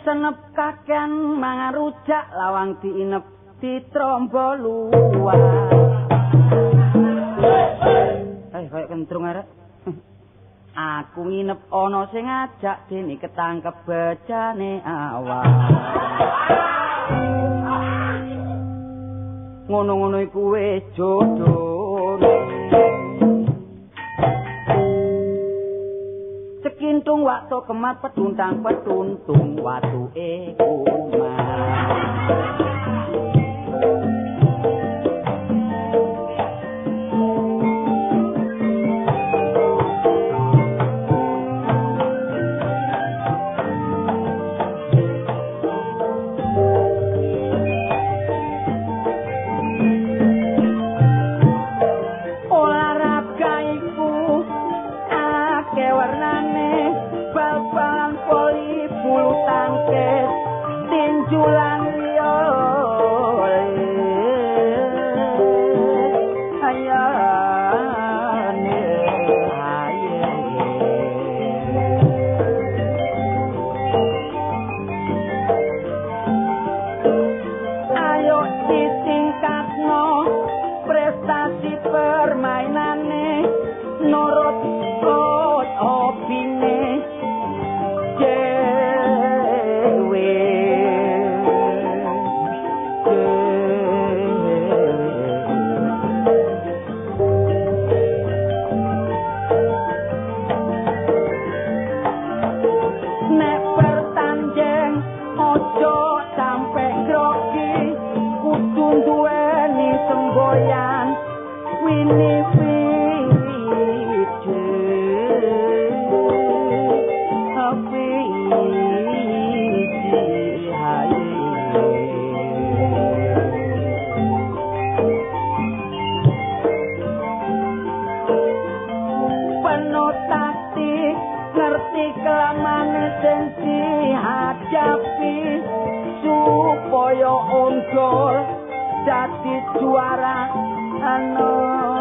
Senep kakean mangan rujak lawang diinep ditrombo luar. Kaya kentrung arek. Aku nginep ana sing ngajak dene ketangkep bejane awak. Ngono-ngono iku wis jodhone. Cekintung waktu kemat petuntang watuke kumat. Dadi juara nomor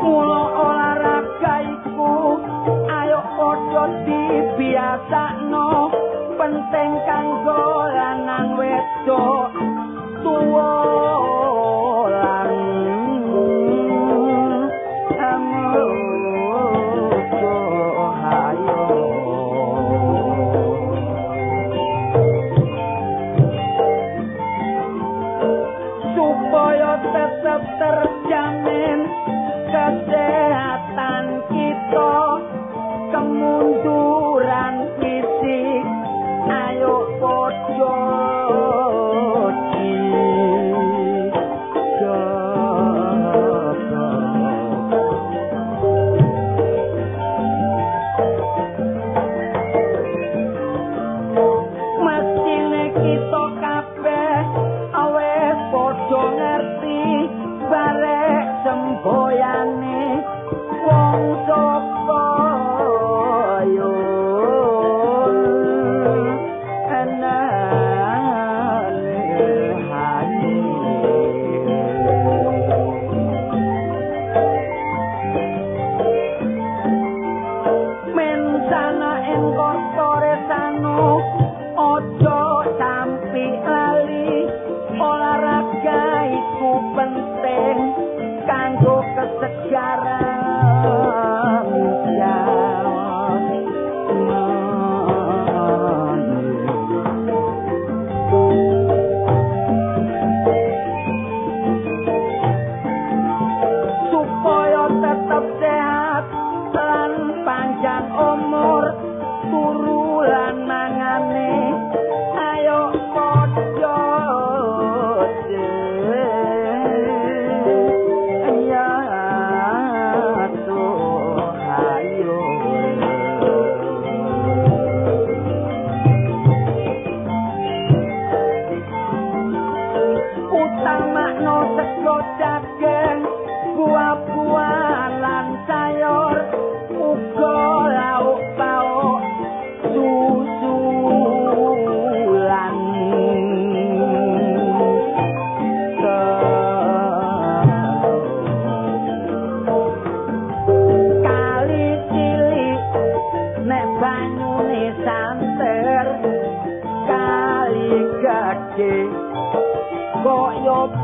mula olahraga iku ayo padha dibiasakno penting kanggo lanang wedok tuwa terjamin kesehatan kita, kemunduran fisik ayo podo mestine kita kabeh awes podo ngerti barek semboyane wong sapa yo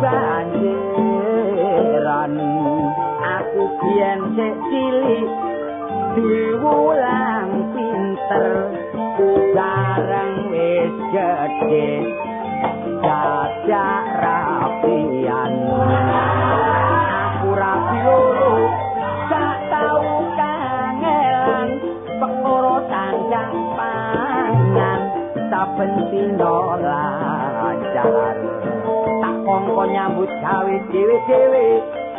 banjiran aku biyen sik cilik diwulang pinter bareng wis gedhe dadak rapian aku rapi loro sak tau kangelan perkara sanjang pangan saben dina lancar tak kongko nyambut gawe dhewe-dhewe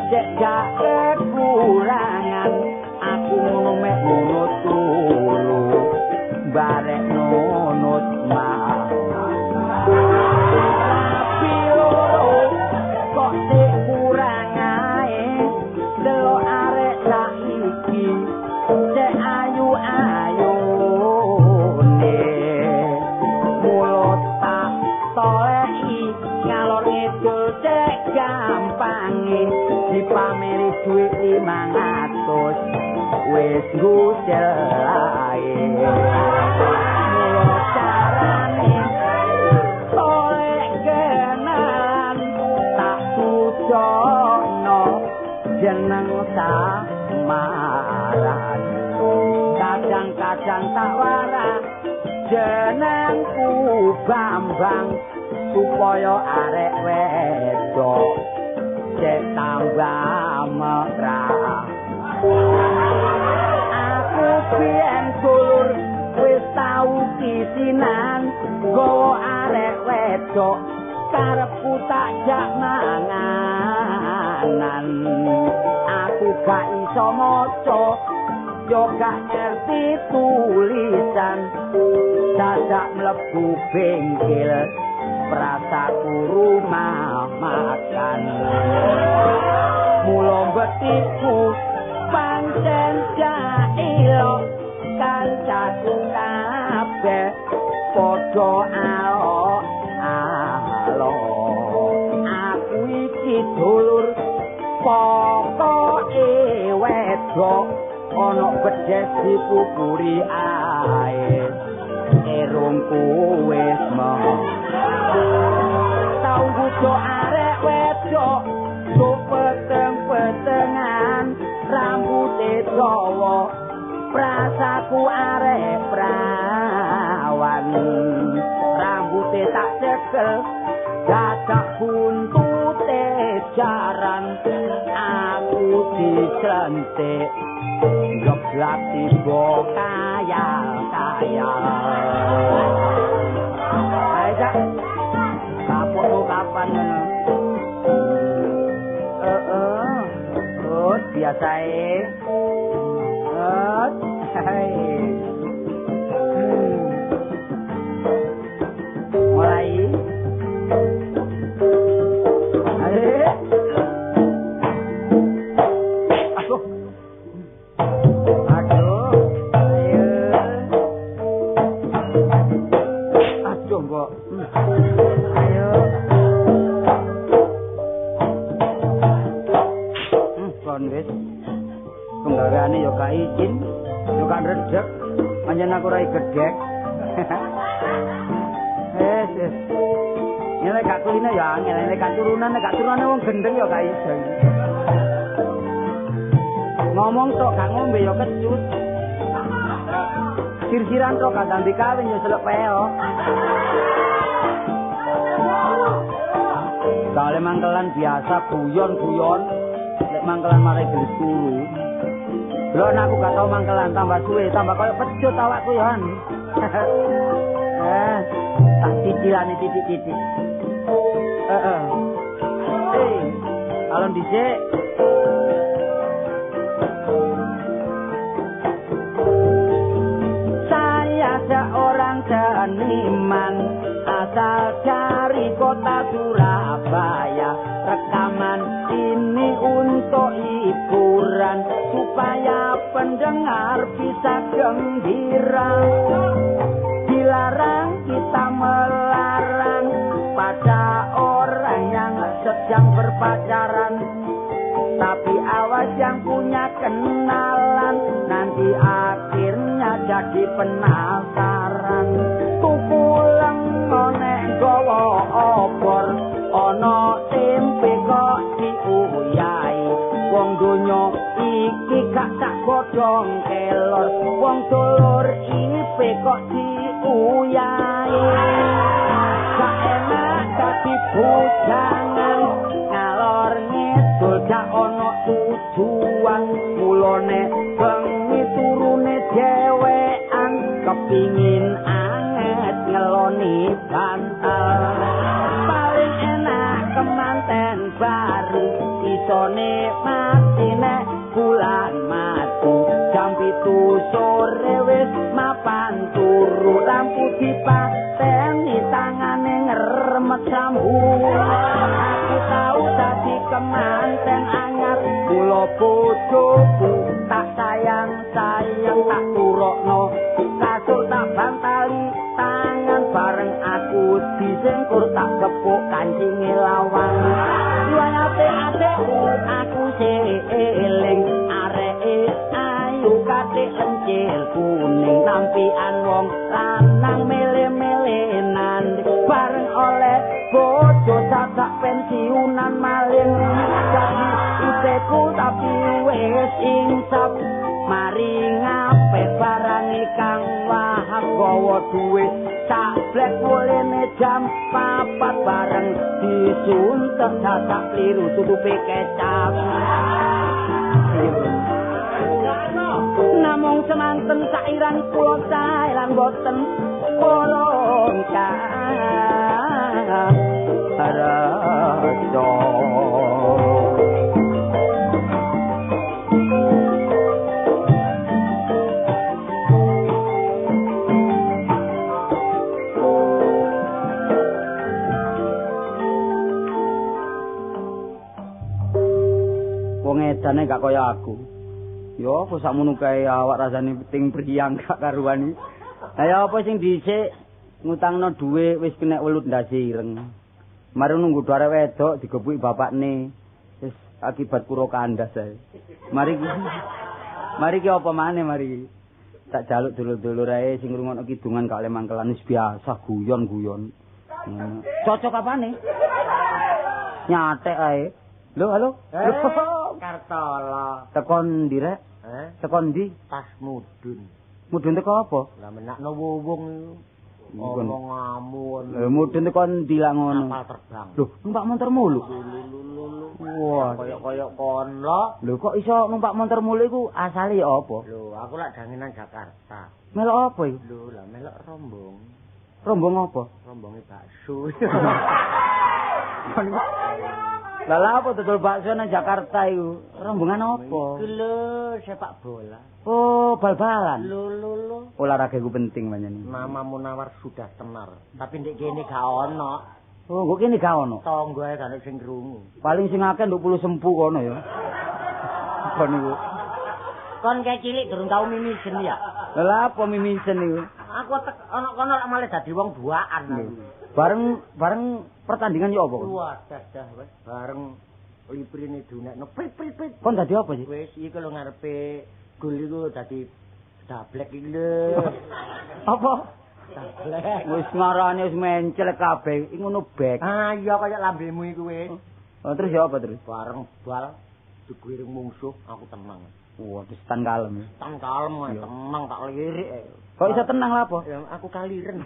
sik gak kekurangan aku ngono mek ngono turu barek nunut mah tapi loro kok sik kurang ae delok arek saiki sik ayu-ayune mulut tak toleki ngalor ngidul sik gampange dipameri dhuwit 500 wis ngusel ae mulo carane tolek kenalan tak sudono jeneng samaran kadang-kadang tak waras jenengku Bambang supaya arek wedok cek tambah mesra aku biyen dulur wis tau pisinan gowo arek wedok karepku tak jak manganan aku gak iso maca yo gak ngerti tulisan dadak mlebu bengkel prasaku rumah makan mula betiku pancen jailo kancaku kabeh padha alo aku iki dulur pokoke wedok ana bedhes dipukuri ae erungku wis mong tau bujo arek wedok peteng-petengan rambute dawa prasaku arek prawan rambute tak cekel dadak buntute jaran aku diclentik geblak tiba kaya-kaya aja kapok kapan biasae mulai penggawéane yo gak izin yo gak redeg panjen aku ora gedhek wis nek gak kuline ya angel nek gak turunane wong gendeng yo gak iso ngomong tok gak ngombe yo kecut sir-siran tok gak dambi kawin yo selek peo kale mangkelan biasa guyon-guyon nek mangkelan mare gelis turu lho aku gak tau mangkelan tambah suwe tambah koyo pecut awakku yo han tak cicilane titik-titik alon dhisik saya seorang seniman asal dari kota Surabaya rekaman ini untuk hiburan supaya pendengar bisa gembira dilarang kita melarang pada orang yang sedang berpacaran tapi awas yang punya kenalan nanti akhirnya jadi penasaran tuku lengonek gowo obor ono godhong kelor wong dulur ipe kok diuyahi saenak dadi bujangan ngalor ngidul gak ana tujuan mulane bengi turune dhewean kepingin anget ngeloni bantal paling enak kemanten baru isone mati nek bulan mati jam 7 sore wis mapan turu lampu dipateni tangane ngremet sambu aku tau dadi kemanten anyar kula bojoku tak sayang tak turokno kasur tak bantali tangan bareng aku disengkur tak kepuk kancinge lawang wayate adekku aku eling areke ayu katik lencil kuning nampian wong lanang mele-melenan bareng oleh bojo sak pensiunan maling jadi uteku tapi wis insap mari ngapet barang kang wahab gawa duit sablek mulene jam 4 bareng disuntek sak kliru tutupe kecap namung semanten sairan kula sae lan boten kolong raja wong edane gak kaya aku. Yo apa sakmono kae awak rasane penting priyang gak karuan iki. Lah ya apa sing dhisik ngutangno dhuwit wis kena welut ndase ireng. Mari nunggu arek wedok digepuki bapakne. Wis akibat kura kandas ae. Mari ki apa maneh mari. Tak jaluk dulur-dulur ae sing ngrungokno kidungan kak le mangkelan wis biasa guyon-guyon. Cocok apane? Nyatek ae. Lho, halo. Kartala. Tekon ndi rek? Tekon ndi? Tas mudun. Mudun teko apa? Lah menakno wong iku. Ngomong ngamun. Mudun tekon ndi lak ngono? Kapal terbang. Lho, numpak montor mulu. Wah, Kaya kon lho. Lho kok iso numpak montor mulu iku asale apa? Lho, aku lak danginan Jakarta. Melok apa iki? Lho, lah melok rombong. Rombong apa? Rombonge bakso. Lah apa dodol bakso nang Jakarta iku? Rombongan apa? Iku lho, sepak bola. Oh, bal-balan. Lho. Olahraga iku penting panjenengan. Nama Munawar sudah tenar, tapi ndek kene gak ono. Oh, kok kene gak ono. Tangga ae gak sing krungu. Paling sing akeh nduk puluh sempu kono ya. Kon niku. Kon kayak cilik durung tau mimisen ya. Lah apa mimisen niku? Aku ana kono lak malah dadi wong duaan aku. Bareng pertandingan yo apa kon? Wah, dah wis bareng liprine dunekno prit. Kon dadi apa sih? Wis iki lho ngarepe gol iku dadi dablek iki lho. Apa? Dablek. Wis ngarane wis mencel kabeh. Iki ngono bek. Ah iya kaya lambemu iku wis. Oh, terus ya apa terus? Bareng bal digiring mungsuh aku tenang. Wah, wis tan kalem. Tan kalem tenang tak lirik. Kok iso tenang lha apa? Ya aku kaliren.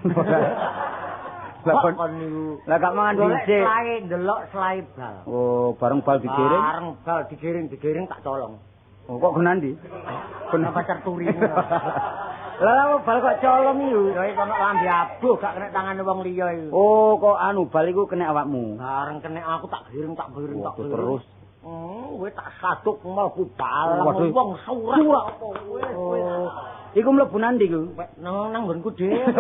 Lah kon niku. Lah gak mangan dhisik. Slae ndelok slae bal. Oh, bareng bal digiring. Bareng bal digiring tak colong. Oh, kok genan ndi? Kena pacar turi. Lah bal kok colong iku? Ya iki ana lambe abuh gak kena tangane wong liya iku. Oh, kok anu bal iku kena awakmu. Bareng kena aku tak giring. Terus. Kowe tak saduk mlebu balang wong surak apa wis. Iku mlebu nandi iku? Nang nggonku dhewe.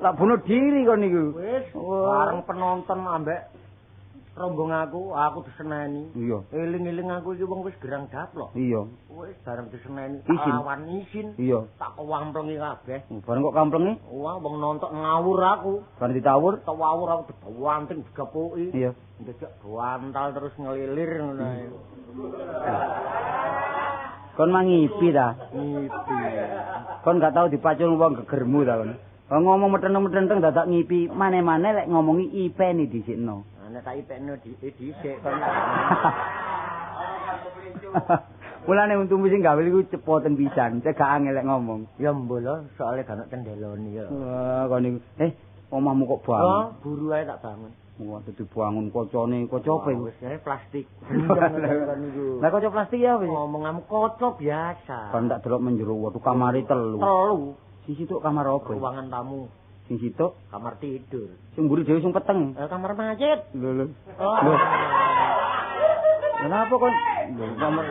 Lah bunuh diri kon niku. Wis bareng penonton ambek rombong aku diseneni. Iya. Eling-eling aku iki wong wis gerang daplok. Iya. Wis bareng diseneni Isin. lawan isin. Iya. Tak kewamplengi kabeh. Bareng kok kamplenge? Wah, wong nonton ngawur aku. Bareng ditawur? Tawur aku dibanting digepuki. Iya. Ndejak bantal terus ngelilir ngono ae. Kon mangipi ta? Ngipi. Kon gak tau dipacul wong gegermu ta kon. Ngomong meten-meten dadak ngipi, mane-mane lek ngomongi ipeni dhisikno. Nek tak ipekno dhisik kon. Mulane untumu sing gawe iku cepoten pisan, cek gak angel lek ngomong. Ya mbolo, soalnya gak ono cendeloni ya. Wah, kon niku. Omahmu kok bangun? Oh, buru ae tak bangun. Wah, dadi bangun kocone, kaca apa iku? Wis plastik. Lah kaca plastik ya apa sih? Ngomonganmu kaca biasa. Kan tak delok menjero waduh kamare telu. Sing situk kamar apa? Ruangan tamu. Sing situk kamar tidur. Sing mburi dhewe sing peteng. Kamar masjid. Lho. Oh. Kenapa kon kamar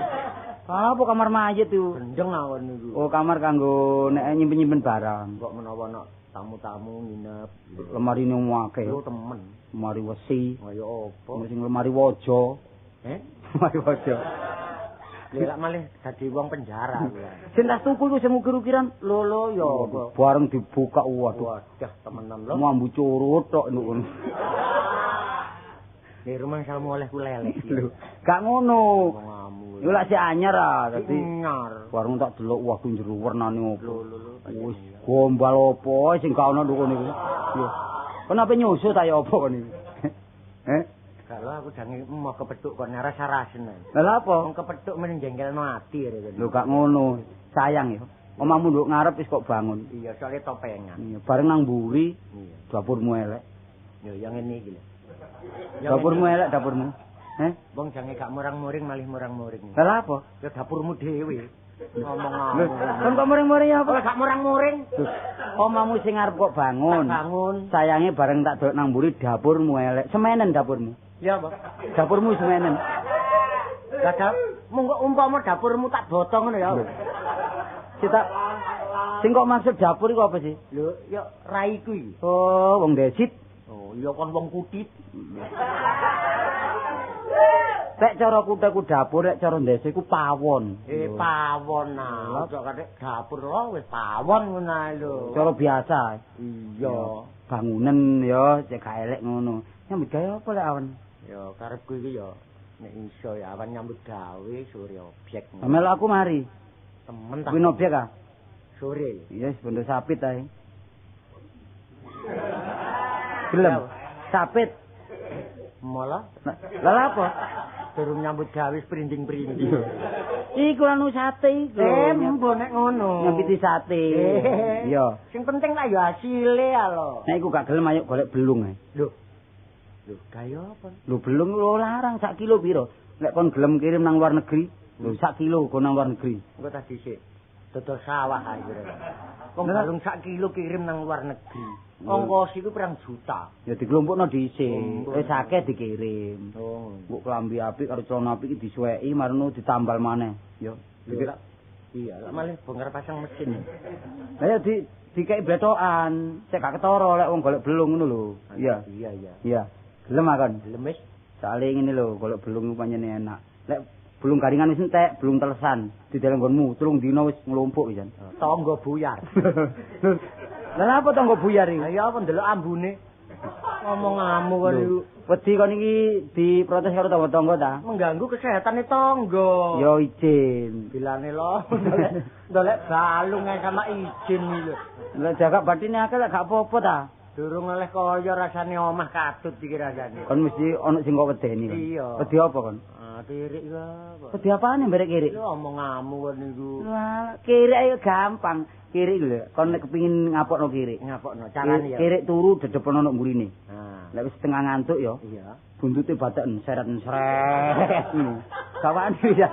apa kamar mayit itu? Gendeng awan niku. Oh, kamar kanggo nek nyimpen-nyimpen barang. Kok menawa ana tamu-tamu nginep. Lemari ning akeh. Yo temen. Lemari wesi. Kaya apa? Sing lemari waja. Lemari waja. Lek malih dadi wong penjara. Sing tas tuku iku sing ukir-ukiran. Lho yo apa? Bareng dibuka waduh. Wadah temenan lho. Mambu curut tok niku. Di rumah salmu oleh kulele. Lho, gak ngono. Ngamu. Yo lak sik anyar ah, dadi anyar. Bareng tak delok wah ku njero wernane opo. Lho. Wis gombal opo sing gak ono niku niku. Yo. Kenapa nyusu ta ya opo kon niku? Kalau aku jange mau kepethuk kok rasa-rasen. Lah apa? Wong kepethuk men jengkelno ati rek. Lho gak ngono. Sayang ya. Omahmu nduk ngarep wis kok bangun. Iya, soalnya topengan. Iya, bareng nang mburi. Iya. Dapurmu elek. Yo yang ngene iki lho. Dapurmu elek dapurmu. Wong jange gak murang-muring malih murang-muring. Lah apa? Ya dapurmu dhewe. Ngomong Lho, kon kok muring-muring apa? Ora gak murang-muring. Omahmu sing arep kok bangun. Bangun. Sayange bareng tak delok nang mburi dapurmu elek. Semenen dapurmu. Ya apa? Dapurmu semenen. Gadal mung umpama dapurmu tak botong ngono ya. Sing kok maksud dapur iku apa sih? Lho, ya raiku iki. Oh, wong desit. Oh, iya kon wong kutit. Lek cara kuthaku dapur, lek cara ndese ku pawon. Pawon nah. Ojo katik dapur lho wis pawon ngono ae lho. Cara biasa. Iya. Bangunan ya cek gak elek ngono. Nyambut gawe apa lek awan? Ya karepku iki ya nek iso ya awan nyambut gawe sore objek. Melu aku mari. Temen ta. Kuwi objek ah. Sore. Iya, bondo sapit ae. Gelem. Sapit. Malah Lah apa? durung nyambut gawe sprinding-prinding. Iku anu sate iku. Mbok nek ngono. Nyambiti sate. Iya. Sing penting lah ya hasile ya lho. Nek iku gak gelem ayo golek belung ae. Lho. Lho, kaya apa? Lho belung lho larang sak kilo piro? Nek kon gelem kirim nang luar negeri, lho sak kilo kon nang luar negeri. Engko tak dhisik. Dodol sawah ae. Wong balung sak kilo kirim nang luar negeri. Ongkos iku pirang juta. Ya dikelompokno dhisik. Wis akeh dikirim. Oh. Mbok klambi apik karo celana apik iki disuweki marno ditambal maneh. Ya. Iya, lek malih bongkar pasang mesin. Lah ya dikeki betokan, cek gak ketara lek wong golek belung ngono lho. Iya. Iya. Gelem akon. Gelem wis. Sale ngene lho, golek belung pancen enak. Lek belung garingan wis entek, belung telesan, dideleng nggonmu, 3 dina wis nglumpuk pisan. Tangga buyar. Lah apa tangga buyar iki? Lah ya apa ndelok ambune. Ngomong-ngamu kon iku. Wedi kon iki diprotes karo tangga-tangga ta? Mengganggu kesehatane tangga. Yo izin. Bilane lho. Ndolek balung ae sama izin iki lho. Lah jaga batine akeh lek gak apa-apa ta? Durung oleh kaya rasane omah katut iki rasane. Kon mesti ana sing kok wedeni kan. Iya. Wedi apa kon? Kirik apa? Wedi apane mberek kirik? Lho omong-ngamu kon niku. Lah, kirik ayo gampang. Kirik lho, kon nek kepengin ngapokno kirik. Ngapokno carane ya. Kirik turu dedepono nang mburine. Nah, lek wis setengah ngantuk ya. Iya. Buntute batheken seret-seret. Kawani ya.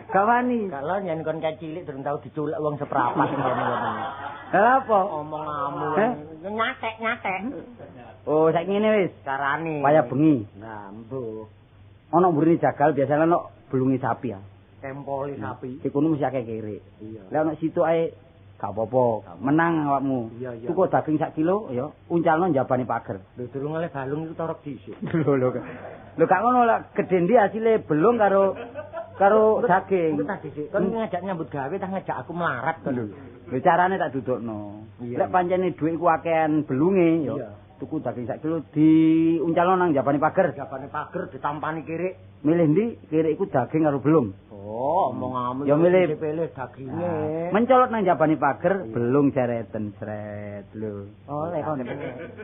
Kawani. Kalau nyen kon cilik durung tau diculek wong seprapat ngono-ngono. Lah apa? Omong-ngamu. Nyatek. Oh, saiki ngene wis. Carane. Kaya bengi. Nah, mbuh. Ana mburine jagal biasane ana belungi sapi ya. Tempoli sapi. Di kono mesti akeh kirik. Iya. Lah ana situ ae gak apa-apa. Menang awakmu. Iya. Tuku daging sak kilo ya, uncalno njabane pager. Lho durung oleh balung iku torok dhisik. Lho gak ngono lah gedhe ndi asile belung karo daging. Engko tak dhisik. Kon ngajak nyambut gawe tak ngajak aku melarat kon. Lho carane tak dudukno. Lek pancene dhuwit iku akehan belunge ya. Tuku daging sak kilo diuncalno nang njabane pager. Njabane pager ditampani kirik. Milih ndi kirik iku daging karo belung. Oh, omong-omong ya milih pilih daginge. Mencolot nang njabane pager, belung sereten sret lho. Oleh kon.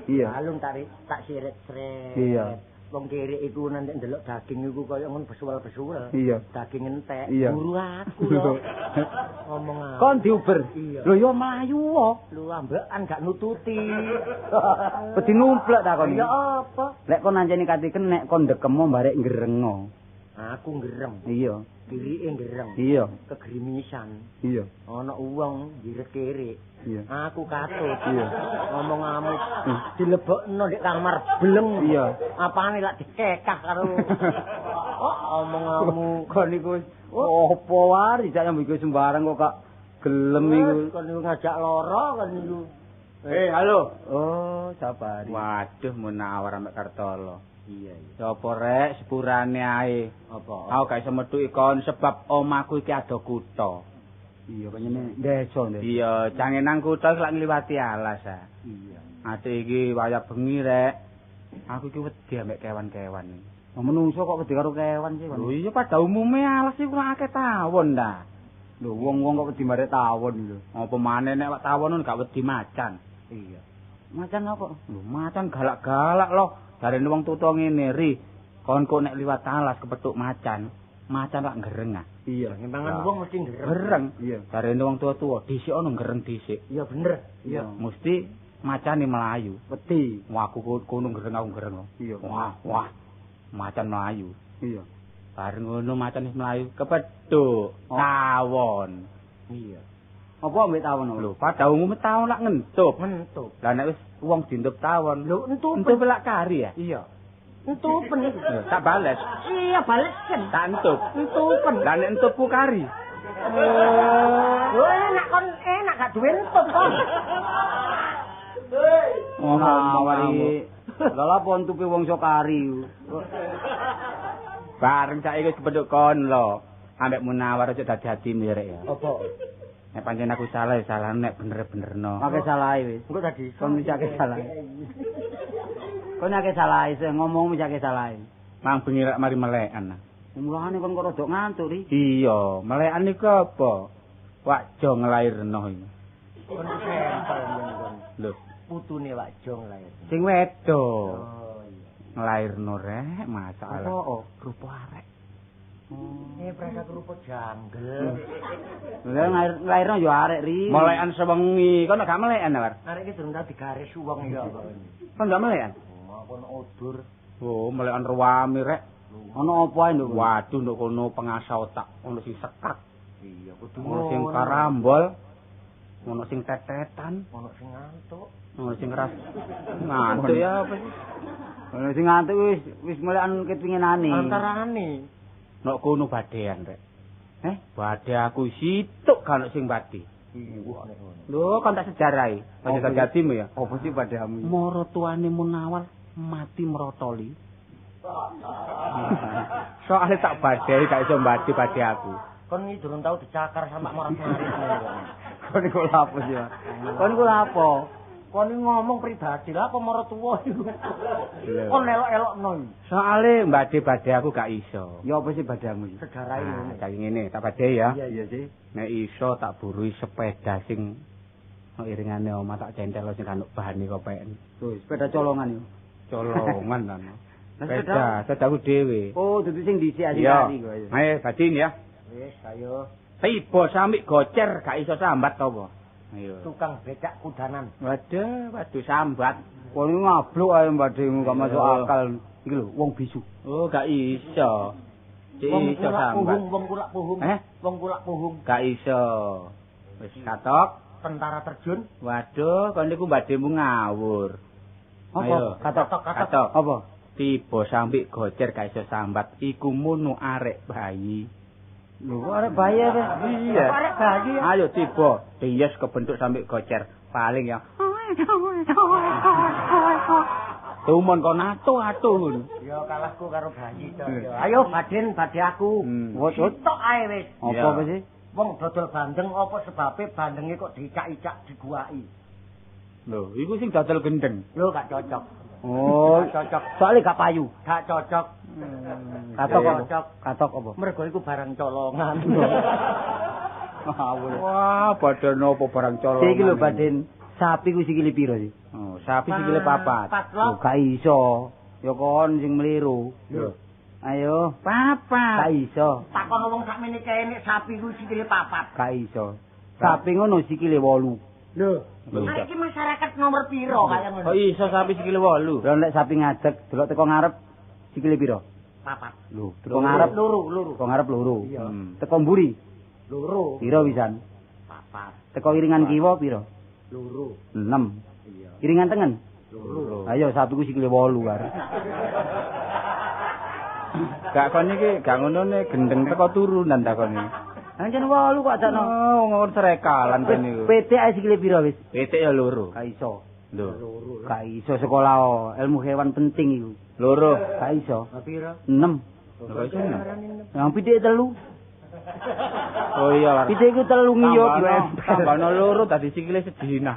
Iya. Balung tak siret-sret. Iya. wong kere iku nanti ndelok daging iku kaya ngon besuwel-besuwel. Iya. Daging entek. Iya. Guru aku lho. Ngomong aku. Kon diuber. Iya. Lho yo mlayu wae. Lu ambekan gak nututi. Wedi numplek ta kon. Ya apa? Lek kon anjene kati kenek kon ndekemo barek ngrengo. Aku ngerem. Iya. Kirike ngerem. Iya. Kegrimisan. Iya. Ana wong direk-kerek. Iya. Aku katut. Iya. Ngomong ngamuk. Dilebokno ndek kamar bleng. Iya. Apane lak dikekah karo. Ngomong ngamuk. Kon niku opo wae dijak nyambut iku sembarang kok gak gelem iku. Kon niku ngajak lara kon niku. Halo. Oh, sabar. Waduh Munawar ambek Kartolo. Iya. Sopo rek sepurane ae. Apa? Aku gak iso metu ikon sebab omahku iki ada kutha. Iya kayane desa ndek. Iya, jange nang kutha lak ngliwati alas ah. Iya. Ate iki wayah bengi rek. Aku iki wedi ambek kewan-kewan iki. Wong menungso kok wedi karo kewan sih, Pak. Lho iya pada umume alas iki kurang akeh tawon ta. Lho wong-wong kok wedi marek tawon lho. Apa maneh nek wak tawon gak wedi macan. Iya. Macan apa? Lho macan galak-galak loh. Jarene wong tuwa ngene, Ri. Kon kok nek liwat alas kepethuk macan, macan lak ngereng ah. Iya. Memang wong mesti ngerem. Gereng. Iya. Jarene wong tuwa-tuwa dhisik ana ngereng dhisik. Iya bener. Iya. Mesti macane melayu. Wedi. Wah aku kono ngereng aku ngereng. Iya. Wah. Macan melayu. Iya. Bareng ngono macan wis melayu kepethuk tawon. Iya. Apa ambek tawon lho? Lho, pada umume tawon lak ngentup. Mentup. Lah nek wis wong dientup tawon, Lho entup. entup lak kari ya. Iya. Entupen. Lho, tak bales. Iya balesen. Tak entup. Entupen. Lah nek entupku kari. Lho enak kon enak gak duwe entup kon. Oh, mawari. Lha apa entupe wong Sokari. Bareng saiki wis kepethuk kon lho. Ambek Munawar aja dadi mirek ya. Apa? Nek pancen aku salah ya salah nek bener-benerno. Akeh salahe wis. Engko tadi Kon wis akeh salahe. Kon akeh salahe sing ngomong wis akeh salahe. Mang bengi rek mari melekan. Mulane kon kok rada ngantuk ri. Iya, melekan niku apa? Wakjo nglairno iki. kon sempel kon. Lho, Putune Wak Jong lair. sing wedok. Oh iya. Nglairno rek masalah. Apa? Rupa arek. Prasa kerupuk janggel. Lah nglairno yo arek ri. Melekan sewengi, kon gak melekan, War? Arek iki durung tau digaris wong ya. Kon gak melekan? Kon odur. Oh, melekan ruwami rek. Ono apa ae nduk? Waduh, nduk kono pengasah otak, ono sing sekak, Iya, kudu ono sing karambol, ono sing tetetan, ono sing ngantuk. ono sing ras ngantuk ya apa sih? Ono sing ngantuk wis melekan kepinginane. Antarane. Nok kono badean rek. Badhe aku situk kan sing badi. Iya, nek ngono. Lho, kan tak sejarai. Panjang tak jatimu ya. Apa sih padamu? Moro tuane Munawar mati merotoli. Soale tak badhe gak iso badi aku. Kon iki durung tau dicakar sampe morat-marit. Kon iku lha apa sih? Kon iku lha apa? Kon iki ngomong pribadi lah apa marang tuwa iku. Kon elok-elokno iki. Soale badhe aku gak iso. Ya apa sih padamu iki? Sejarah Nah, ini. kayak ngene, tak badhe ya. Iya sih. Nek iso tak burui sepeda sing iringane omah tak centel sing kanuk bahane kopen. Tuh, sepeda colongan yo. Colongan kan. Sepedaku dhewe. Oh, dudu sing dhisik Iya. asli kok. Ayo badin ya. Wis, ayo. Tiba samik gocer gak iso sambat to apa? Ayo. Tukang becak kudanan. Waduh sambat. Kon ngabluk ae mbademu gak masuk akal. Iki lho, wong bisu. Oh, gak iso. Cik Wong iso kulak sambat. puhung, wong kulak puhung. Wong kulak puhung. Gak iso. Wis katok. Tentara terjun. Waduh, kon niku mbademu ngawur. Apa? Ayo. Katok. Apa? Tiba sampe gocer gak iso sambat. Iku munu arek bayi. Lho, arek bayi wis. Iya. Arek bayi. Ayo tiba. Dies kebentuk sampe gocer. Paling ya. Tumon kon atu-atu. Ya kalahku karo bayi to. Ayo Baden badhe aku. Tok ae wis. Apa sih? Wong dodol bandeng apa sebabe bandenge kok dicak-icak diguwaki. Lho, iku sing dodol gendeng. Lho gak cocok. Oh, Cocok. soalnya gak payu. Gak cocok. Katok apa? Cocok. Katok apa? Mergo iku barang colongan. Wah, badan apa barang colongan. Iki lho Baden, sapi ku sikile piro sih? Oh, sapi sikile papat. Pat Lho lho. gak iso. Ya kon sing meliru. Lho, Ayo, Papat. gak iso. takon wong sakmene kae nek sapi kuwi sikile papat. Gak iso. Sapi ngono sikile 8. Lho, iki masyarakat nomor piro kaya ngono? Kok iso sapi sikile 8? Lah nek sapi ngadeg delok teko ngarep sikile piro? Papat. Lho, teko ngarep loro. Teko ngarep loro. Iya. Teko mburi Loro. piro pisan? Papat. Teko iringan kiwa piro? Loro. 6. Iya. Iringan tengen? Loro. Ayo sapi ku sikile 8 karo. Gak kon iki gak ngono ne gendeng teko turunan takoni. Anjen 8 kok ajakno. Oh, ngono serekalan kan niku. PT ae sikile piro wis? Pitik ya loro. Gak iso. Lho, Loro. Gak iso sekolah ilmu hewan penting iku. loro. Gak iso. Piro? 6. Lho iso. Yang pitik 3. Oh iya. Pitik ku 3 ngiyup yo. Tambahno loro dadi sikile sedinah.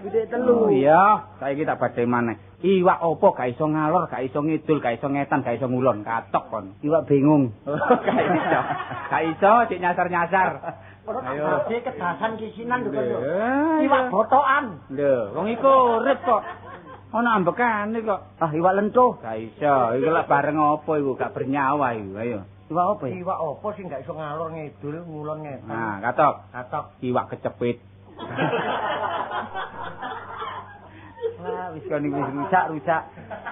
Pitik 3. Oh iya, saiki tak badhe maneh. Iwak opo gak iso ngalor, gak iso ngidul, gak iso ngetan, gak iso ngulon, katok kon. Iwak bingung. Gak iso. Gak iso cek nyasar-nyasar. Ayo, kedasan kisinan lho kon. Iwak Iwak botokan. lho, wong iku urip kok. Ana ambekane kok. Ah, iwak lentuh. Gak iso, iku lak bareng apa iku, gak bernyawa iku. Ayo. Iwak apa ya? Iwak apa sing gak iso ngalor ngidul, ngulon ngetan. Nah, katok. Katok. Iwak kecepit. Wah, wis kon iki rusak.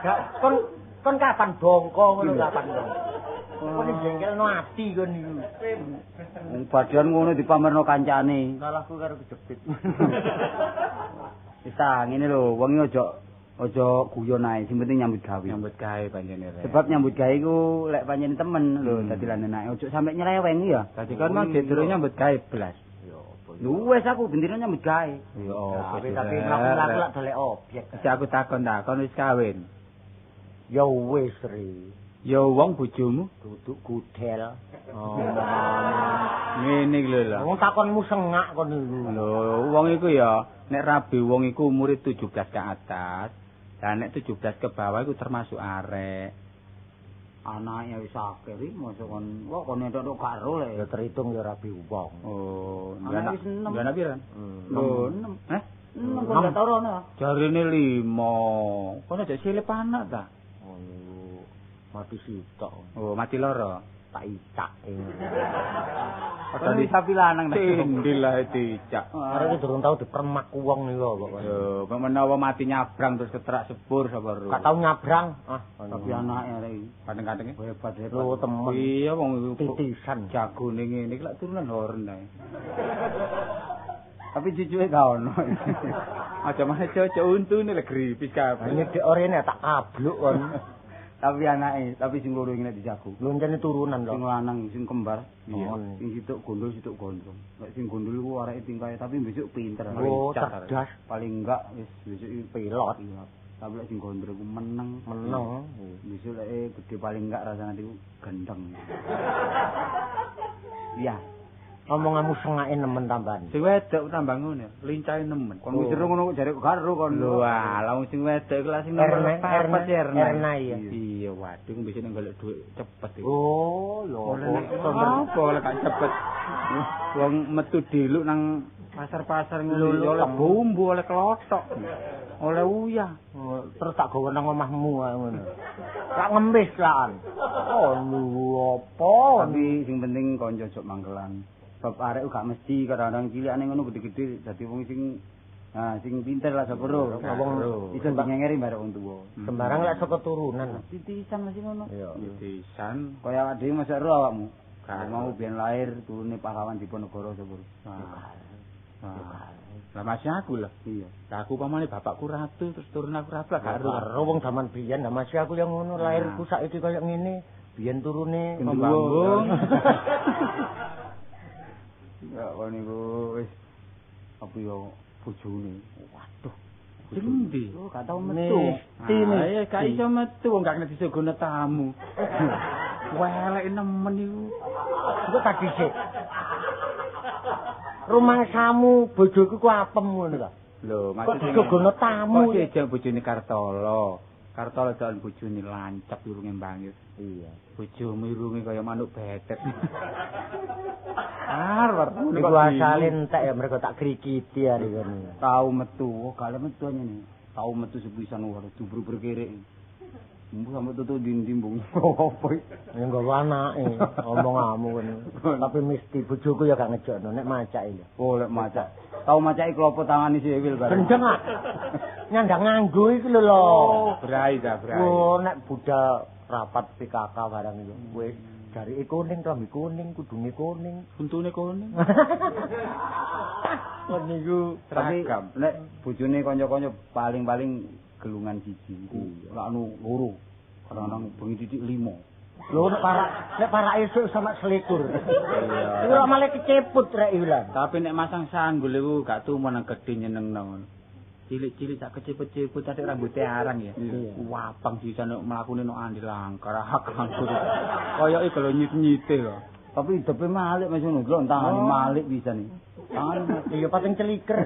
Gak kon kapan bongko ngono kapan kon. Kon jengkelno ati kon niku. Badan ngono dipamerno kancane. Salahku karo kejepit. Wis ta, ngene lho, wong aja guyon ae, sing penting nyambut gawe. Nyambut gawe panjenengan. Sebab nyambut gawe iku lek panjenengan temen lho, dadi lanenake aja sampe nyeleweng ya. Dadi kon mang dedure nyambut gawe blas. Lho wis aku bendino nyambut gawe. Ya apa Tapi mlaku-mlaku lak dolek objek. Aja aku takon ta, kon wis kawin. Ya wis, Ri. Ya wong bojomu. Duduk gudel. Oh. Ngene iki lho lho. Wong takonmu sengak kon niku. Lho, wong iku ya nek rabi wong iku umure 17 ke atas. Lah nek 17 ke bawah iku termasuk arek. Anake wis akeh iki mosok kon kok kon entuk karo Ya le. terhitung ya rabi wong. Oh, Anak wis 6. Anak piran? Lho, 6. Eh? 6 kon gak tau rono. Jarine 5. Kon aja silip anak ta? Oh niku mati sitok. Oh, mati loro. Tak icak. Padahal sapi lanang nek. Tindil lah dicak. Arek iki durung tau dipermak wong niku kok. Yo, menawa mati nyabrang terus ketrak sepur sapa ro. Gak tau nyabrang. Ah, Tapi anake arek iki Kadang-kadang hebat hebat. Lho temen. iya wong iku Titisan. jagone ngene iki lak turunan horen ae. Tapi cucuke gak ono. Aja mah cocok untune lek gripis kabeh. Ini dek orene tak kabluk kon. Tapi anake, tapi sing loro iki nek dijago. Loncene turunan Sing lho. lanang, sing kembar. Iya. Sing situk gondol, situk gondrong. Nek sing gondol iku areke tingkae tapi besok pinter. Oh, Cat, cerdas. Paling enggak wis besok iki Pilot. Iya. Tapi lek sing gondrong iku meneng. Meneng. Besok lek gede paling enggak rasane iku gendeng. Iya. Omonganmu sengake nemen tambahan. Sing wedok tambah ngono, lincahe nemen. Kon wis ngono kok jare karo kon. Lho, alah wong sing wedok iku lah sing nomor Erna, 4 Erna iya. Iya, waduh mbese nek golek dhuwit cepet iki. Oh, lho. Apa oleh gak cepet. Wong metu diluk nang pasar-pasar ngono Lho, oleh bumbu, oleh kelotok. Oleh uyah. Terus tak gawe nang omahmu ae ngono. Tak ngemis lan. Oh, lu apa? Tapi sing penting kanca jok mangkelan. Sebab arek gak mesti kadang-kadang cilikane ngono gede-gede dadi wong sing sing pinter lah sepuro. Wong iso ngengeri barek wong tuwa. sembarang lek saka turunan. Titisan masih ngono. Iya. Pisan. Kaya awak dhewe masa ro awakmu. Kan mau biyen lahir turune pahlawan Diponegoro sepuro. Lah masih aku lah. Iya. Lah aku pamane bapakku ratu terus turun aku ratu gak Karo wong zaman biyen, nah masih aku yang ngono lahirku saiki kaya ngene. Biyen turune Pembambung. Ya kon niku wis apa yo bojone. Waduh. Endi? Oh, gak tau metu. Mesti Iya, gak iso metu wong gak kena disogono tamu. Welek nemen iku. Iku tak dhisik. Rumangsamu bojoku ku apem ngono ta. Lho, Kok maksudnya disogono tamu. kok dijak bojone Kartolo. Kartolo jalan bojone lancap irunge mbangit. Iya. Bojomu irunge kaya manuk betet. Arep Iku asale entek ya mereka tak krikiti hari kono. Tau metu, oh gale metu nih. Tau metu sepisan wae dubur berkerek. Sampe tutu dindi mbung. Apa iki? Ya nggawa anake, omong-omong ngono. Tapi mesti bojoku ya gak ngejokno nek macake lho. Oh, lek macak. Tau macake klopo tangane si Ewil bareng. Gendeng ah. Nyandang nganggo iki lho lho. Oh, brai ta, brai. Oh, nek budal rapat PKK barang iku wis jarike kuning, rambi kuning, kudune kuning, Untune kuning. kon niku Seragam. Nek bojone kanca-kanca paling-paling gelungan siji iku lak anu loro. Kadang-kadang bengi titik 5. lho nek para esuk sama selikur. Iku lak malah keceput rek ilang. Tapi nek masang sanggul iku gak tumen nang gedhe nyenengno. Cilik-cilik sak kecepet-cepet atik rambutnya arang ya. Wapang bisa nek mlakune no andi langkar angkur. Koyoke kalau nyit-nyite lho. Tapi hidupe malik Mas ngono, lho tangane malik bisa nih. Tangane Iya pating celiker.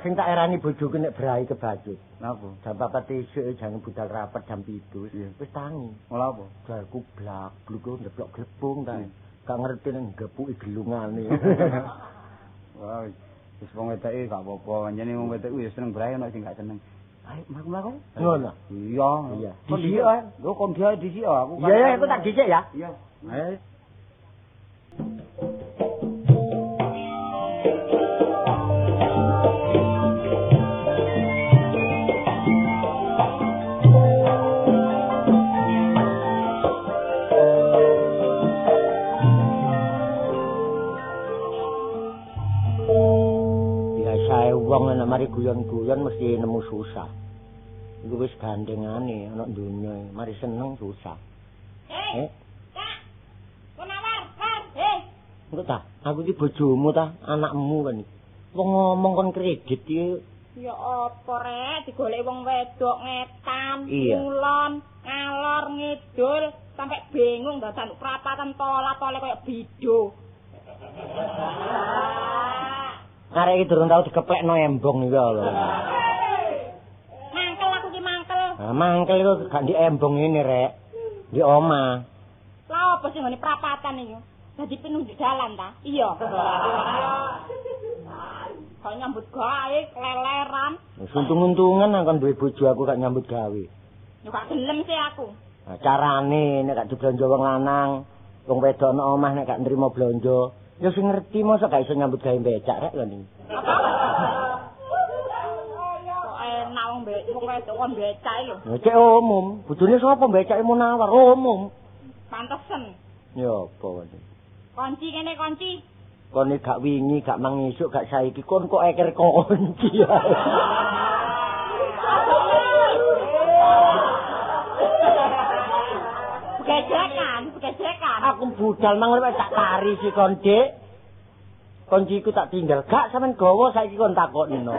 Sing tak erani bojoku nek brai kebacut. napa? Jam 4 esuk jangan budal rapat jam 7. Wis tangi. Ola apa? Jarku blak-bluk ndeplok glepung ta. Gak ngerti nek gepuki gelungane. Wah, wis wong wedake gak apa-apa, pancene wong wedok ya seneng brai ono sing gak seneng. Ayo mlaku-mlaku. Ngono. Iya. Kon Dhisik ae. Lho kon dia dhisik aku. Iya, aku tak dhisik ya. Iya. Ayo. Wong nek mari guyon-guyon mesti nemu susah. Iku wis gandengane ana donya, mari seneng susah. Kak. Kunawar, Engko ta, aku iki bojomu ta, anakmu kan iki. Wong ngomong kon kredit iki Ya apa rek digoleki wong wedok ngetan, Iya. ngulon, ngalor ngidul sampai bingung dadan prapatan tola-tole koyo bido. arek iki durung tau dikeplekno embong iki lho. Mangkel aku ki mangkel. Nah, mangkel iku gak di embong ini rek. Di omah. Lah apa sih ngene prapatan iki? Dadi penunjuk jalan ta? Iya. Kok nyambut gawe leleran. Untung-untungan kon duwe bojo aku gak nyambut gawe. Ya gak gelem sih aku. Nah, carane nek gak diblonjo wong lanang, wong wedok nang omah nek gak nrimo blonjo, ya sing ngerti mosok gak iso nyambut gawe becak rek lho niki. Kok enak wong wedok kon becak lho. Ya cek umum, bojone sapa becake Munawar umum. Pantesen. Ya apa wae. Kunci kene kunci. Kon gak wingi, gak mangisuk, gak saiki kon kok eker kunci ya. Gejekan. Aku budal mang lek tak tari si kon, Dik. Kunciku tak tinggal. Gak sampean gawa saiki kon takokno.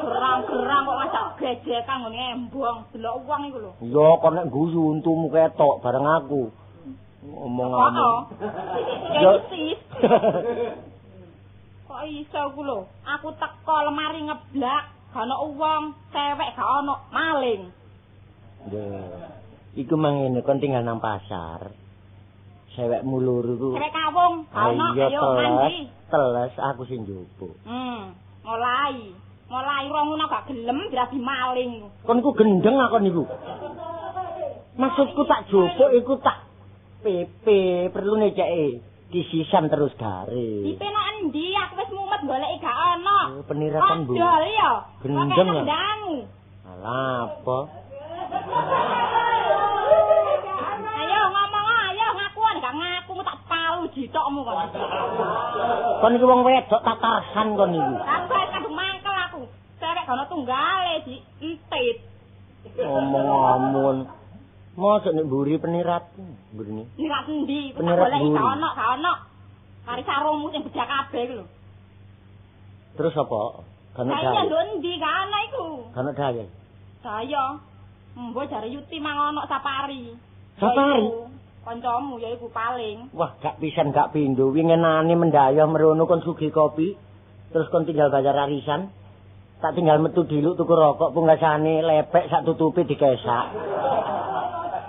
Gerang-gerang kok masak gejekan ngene embong, delok wong iku lho. Iya, kon nek guyu untumu ketok bareng aku. Ngomong-ngomong. Ya isis. Kok iso ku lho? Aku teko lemari ngeblak, gak ono wong, cewek gak ono, maling. Iku mang ngene kon tinggal nang pasar. Cewekmu loro ku. Cewek kawung, ono ayo mandi. Teles aku sing njupuk. Mulai ronguna gak gelem dirasi maling. Kon ku gendeng aku niku. Maksudku tak jupuk iku tak PP perlu neceke disisan terus garis. Dipeno endi aku wis mumet goleki gak ono. Penirakan Bu. Odol ya. Gendeng ya. Dangu. Alah apa? Ayo ngomong ayo ngakuan gak ngaku tak palu jitokmu kon. Kon iki wong wedok tatarsan kon niku. Sampai kadung mangkel aku. Cewek gak ono tunggale di entit. Omong-omong. Mosok nek mburi penirat. Mburine. Nirat endi? Penirat Goleki buri. gak ono. Kari sarungmu sing bejak kabeh iku lho. Terus apa? Kan Saya ada. lho endi gak ono iku. Kan ada ya. Saya mbok jare Yuti mang ono safari. Safari? Yaiku kancamu yaiku paling. Wah, gak pisan gak pindho. Wingenane mendayah merono kon sugih kopi. Terus kon tinggal bayar arisan. Tak tinggal metu diluk tuku rokok punggasane lepek sak tutupi dikesak.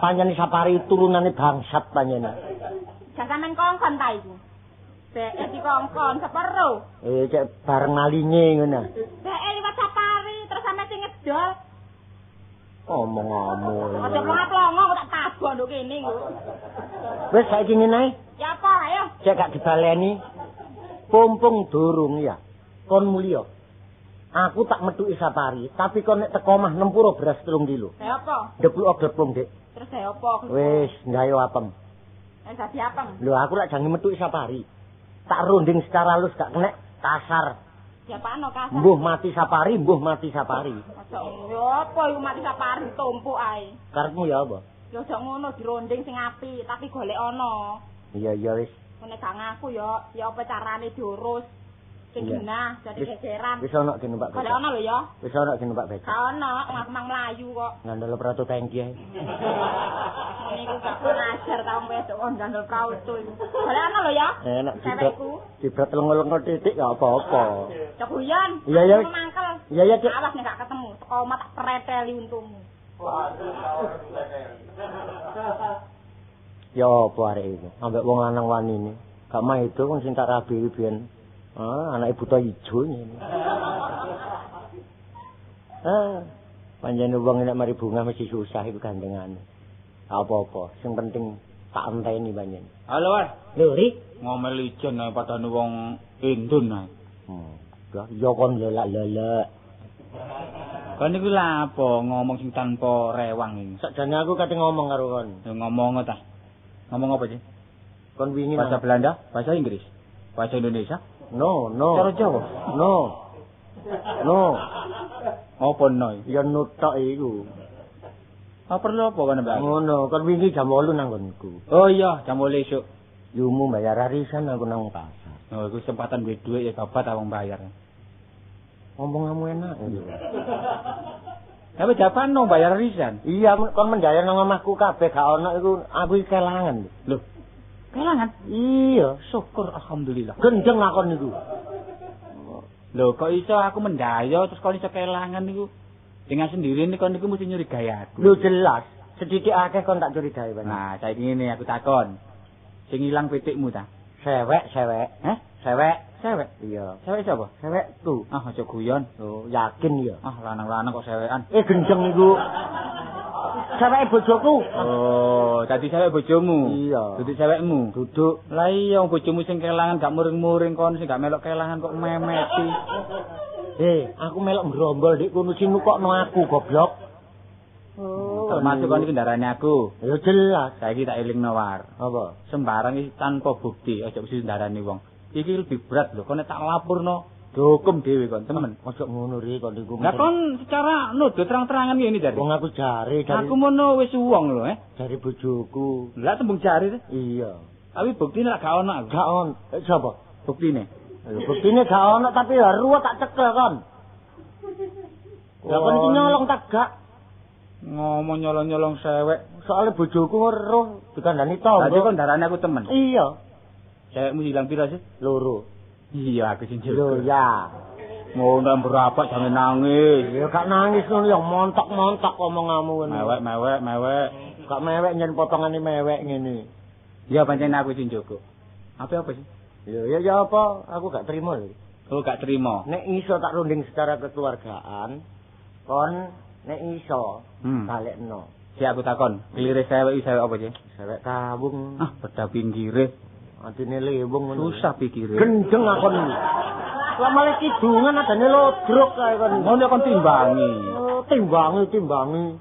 Panjane safari turunane bangsat panjane. Jangan kongkon ta iku. Dek dikongkon sepero. Cek bareng malinge ngono. Dek liwat safari terus sampe sing ngedol. Omong-omong. Aja plongo kok tak tabok nduk kene nggo. Wis saiki ngene ae. Ya apa ayo? Cek gak dibaleni. Pumpung durung ya. Kon mulya. Aku tak metuki safari, tapi kon nek teko omah nempuro beras 3 kilo. Ya apa? Deplok-deplok, Dik. Terus ya apa? Wis, gayo apem. Dadi apem. Lho aku lak jange metuki safari. Tak runding secara halus gak kena kasar. Siapano kasar? Mbuh mati safari, mbuh mati safari. Aja yo apa iku mati sapari tumpuk ae. Karepmu ya apa? Yo aja ngono dironding sing apik, tapi golek ana. Iya wis. Nek gak ngaku ya apa carane diurus. Sing genah dadi gegeran. Wis ana numpak becak. Golek ana lho ya. Wis ana numpak becak. Gak ana, ngaku mang mlayu kok. Ngandel prato tangki ae. Niku gak ngajar taung wedok kok ngandel kautu iku. Golek ana lho ya. Enak Cewekku. dibrat lengo-lengo titik gak apa-apa. Cobuyan. Iya ya. Mangkel. Iya ya, Cik. Awas nek gak ketemu, teko omah tak preteli untungmu. Ya apa arek iki? Ambek wong lanang wani ini. Gak mah itu wong sing tak rabi biyen. Anake buta ijo ngene. Panjenengan wong nek mari bunga mesti susah iku gandengane. Apa-apa, sing penting tak enteni panjenengan. Halo, War. Lho, Ri, Ngomel ijen ae padane wong Indun ae. Ya kon lelak-lelak. Kan iku lha apa ngomong sing tanpa rewang iki. Sakjane aku kate ngomong karo kon. Ya ngomong ta. Ngomong apa sih? Kon wingi Bahasa Belanda, bahasa Inggris, bahasa Indonesia? No. Cara Jawa? No. Apa no? Ya nutok iku. Apa perlu apa kan Mbak? Ngono, kon wingi jam 8 nang nggonku. Oh iya, jam 8 esuk. Yumu bayar arisan aku nang pasar. Oh, iku kesempatan duit ya kabat awang bayar. Ngomong kamu enak. Tapi japan no bayar arisan. Iya, kon menjayar nang omahku kabeh gak ono iku aku kelangan. Loh. Kelangan? Iya, Syukur alhamdulillah. gendeng lakon niku. Loh, kok iso aku mendaya terus kok iso kelangan niku? Dengan sendiri ini kon niku mesti nyurigai aku. Lho jelas, sedikit akeh kon tak curigai banget. Nah, saiki ngene aku takon. Sing ilang pitikmu ta? Sewek. Heh? Sewek. Iya. Iya. Sewek sapa? Sewek tuh. Ah, aja guyon. Oh, yakin ya. Ah, lanang-lanang kok sewekan. Gendeng niku. Sewek bojoku. Oh, dadi sewek bojomu. Iya. Dadi sewekmu. Duduk. Lah iya bojomu sing kelangan gak muring-muring kon sing gak melok kelangan kok memeti. Aku melok mbrombol dik kono sing nukokno aku goblok. Oh, Termasuk kon iki kendarane aku. Ya jelas. Saiki tak elingno war. Apa? Sembarang iki tanpa bukti aja mesti kendarane wong. Iki lebih berat lho, kon tak lapurno hukum dhewe kon, temen. Ojo ngono ri kon niku. Lah kon secara nuduh terang-terangan ngene jare. Wong aku jare dari Aku mono wis wong lho, dari bojoku. Lah tembung jare. Iya. Tapi buktine lak gak ono aku. Gak on. Sapa? Buktine. Buktine gak ono tapi ya ruwet tak cekel kon. Ya kon iki nyolong tak gak. Ngomong nyolong-nyolong sewek. Soale bojoku weruh dikandani tangga. Dadi kon darane aku temen. Iya. Cewekmu hilang pira sih? Loro. Iya, aku sing Lho jujur. ya. Ngono berapa jangan nangis. Ya gak nangis ngono ya montok-montok omonganmu ngono. Mewek. Gak mewek nyen potongane mewek ngene. Iya pancen aku sing jogo. Apa sih? Ya apa? Aku gak terima lho. Oh, gak terima. Nek iso tak runding secara kekeluargaan, kon nek iso balekno. Si aku takon, kelire sewek iki sewek apa sih? Sewek kabung. Ah, beda pinggire. Atine lewung ngono. Susah pikire. Gendeng aku niku. Lah malah kidungan adane lodrok kae kon. Ngono kon timbangi. Oh, timbangi.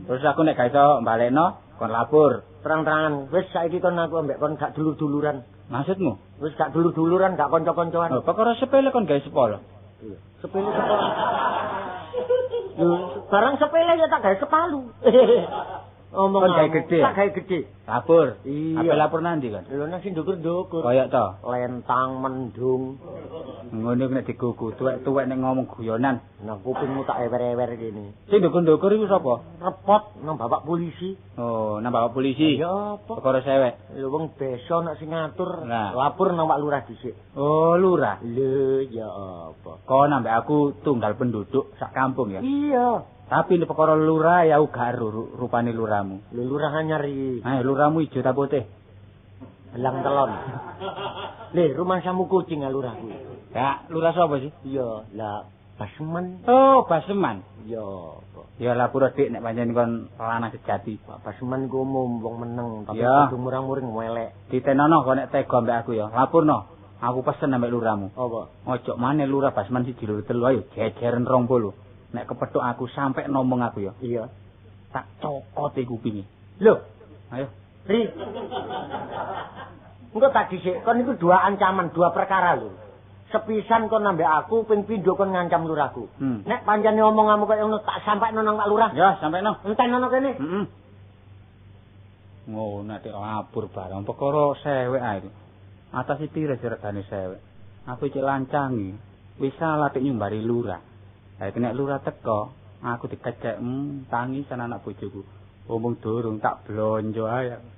Terus aku nek gak iso balekno, kon lapor. Terang-terangan, wis saiki kon aku ambek kon gak dulur-duluran. Maksudmu? Wis gak dulur-duluran, gak kanca-kancan. Oh, perkara sepele kon gawe sepolo. Iya. Sepele. Lho, barang sepele ya tak gawe sepalu. Omong Kon gawe gede. Tak gawe gede. Lapor. Iya. Apa lapor nanti kan? Lho nang sing ndukur-ndukur. Koyok to. Lentang mendung. Ngono nek digugu tuwek-tuwek nek ngomong guyonan. Nah kupingmu tak ewer-ewer kene. Sing ndukur-ndukur iku sapa? Repot nang bapak polisi. Oh, nang bapak polisi. Ya apa? Perkara sewek. Lho wong desa nek sing ngatur Nah. lapor nang Pak Lurah dhisik. Oh, lurah. Lho ya apa? Kau nambah aku tunggal penduduk sak kampung ya. Iya. Tapi di perkara lurah ya uga rupane lurahmu. Lho lurah nyari Lurahmu ijo ta putih? belang telon. Le, rumah samu kucing lurah kuwi. Ya, lurah sapa sih? Iya, lah Basman. Oh, Basman. Ya. Ya lapura Dik nek pancen kon lanang sejati. Pak Basman ku umum wong meneng tapi Ya. kudu murang-muring elek. Ditenono kok nek tega mbek aku ya. Lapurno. Aku pesen ambek lurahmu. Apa? Ojo maneh lurah Basman 1 loro 3 ayo jejeren 20. Nek kepethuk aku sampe ngomong aku ya. Iya. Tak cokot kupinge. Lho, Ayo. Ri. Engko tak dhisik kon iku dua ancaman, dua perkara lho. Sepisan kon nambah aku ping pindho kon ngancam lurahku. Nek pancene omonganmu kaya ngono tak sampekno nang Pak Lurah. Ya, sampekno. Entenono kene. Heeh. Ngono nek lapur barang perkara sewek ae. Atas iki regane sewek. Aku cek lancangi. Wis salah tek nyumbari lurah. Ha iki nek lurah teko, aku dikecek tangisan anak bojoku. Omong durung tak blonjo ae.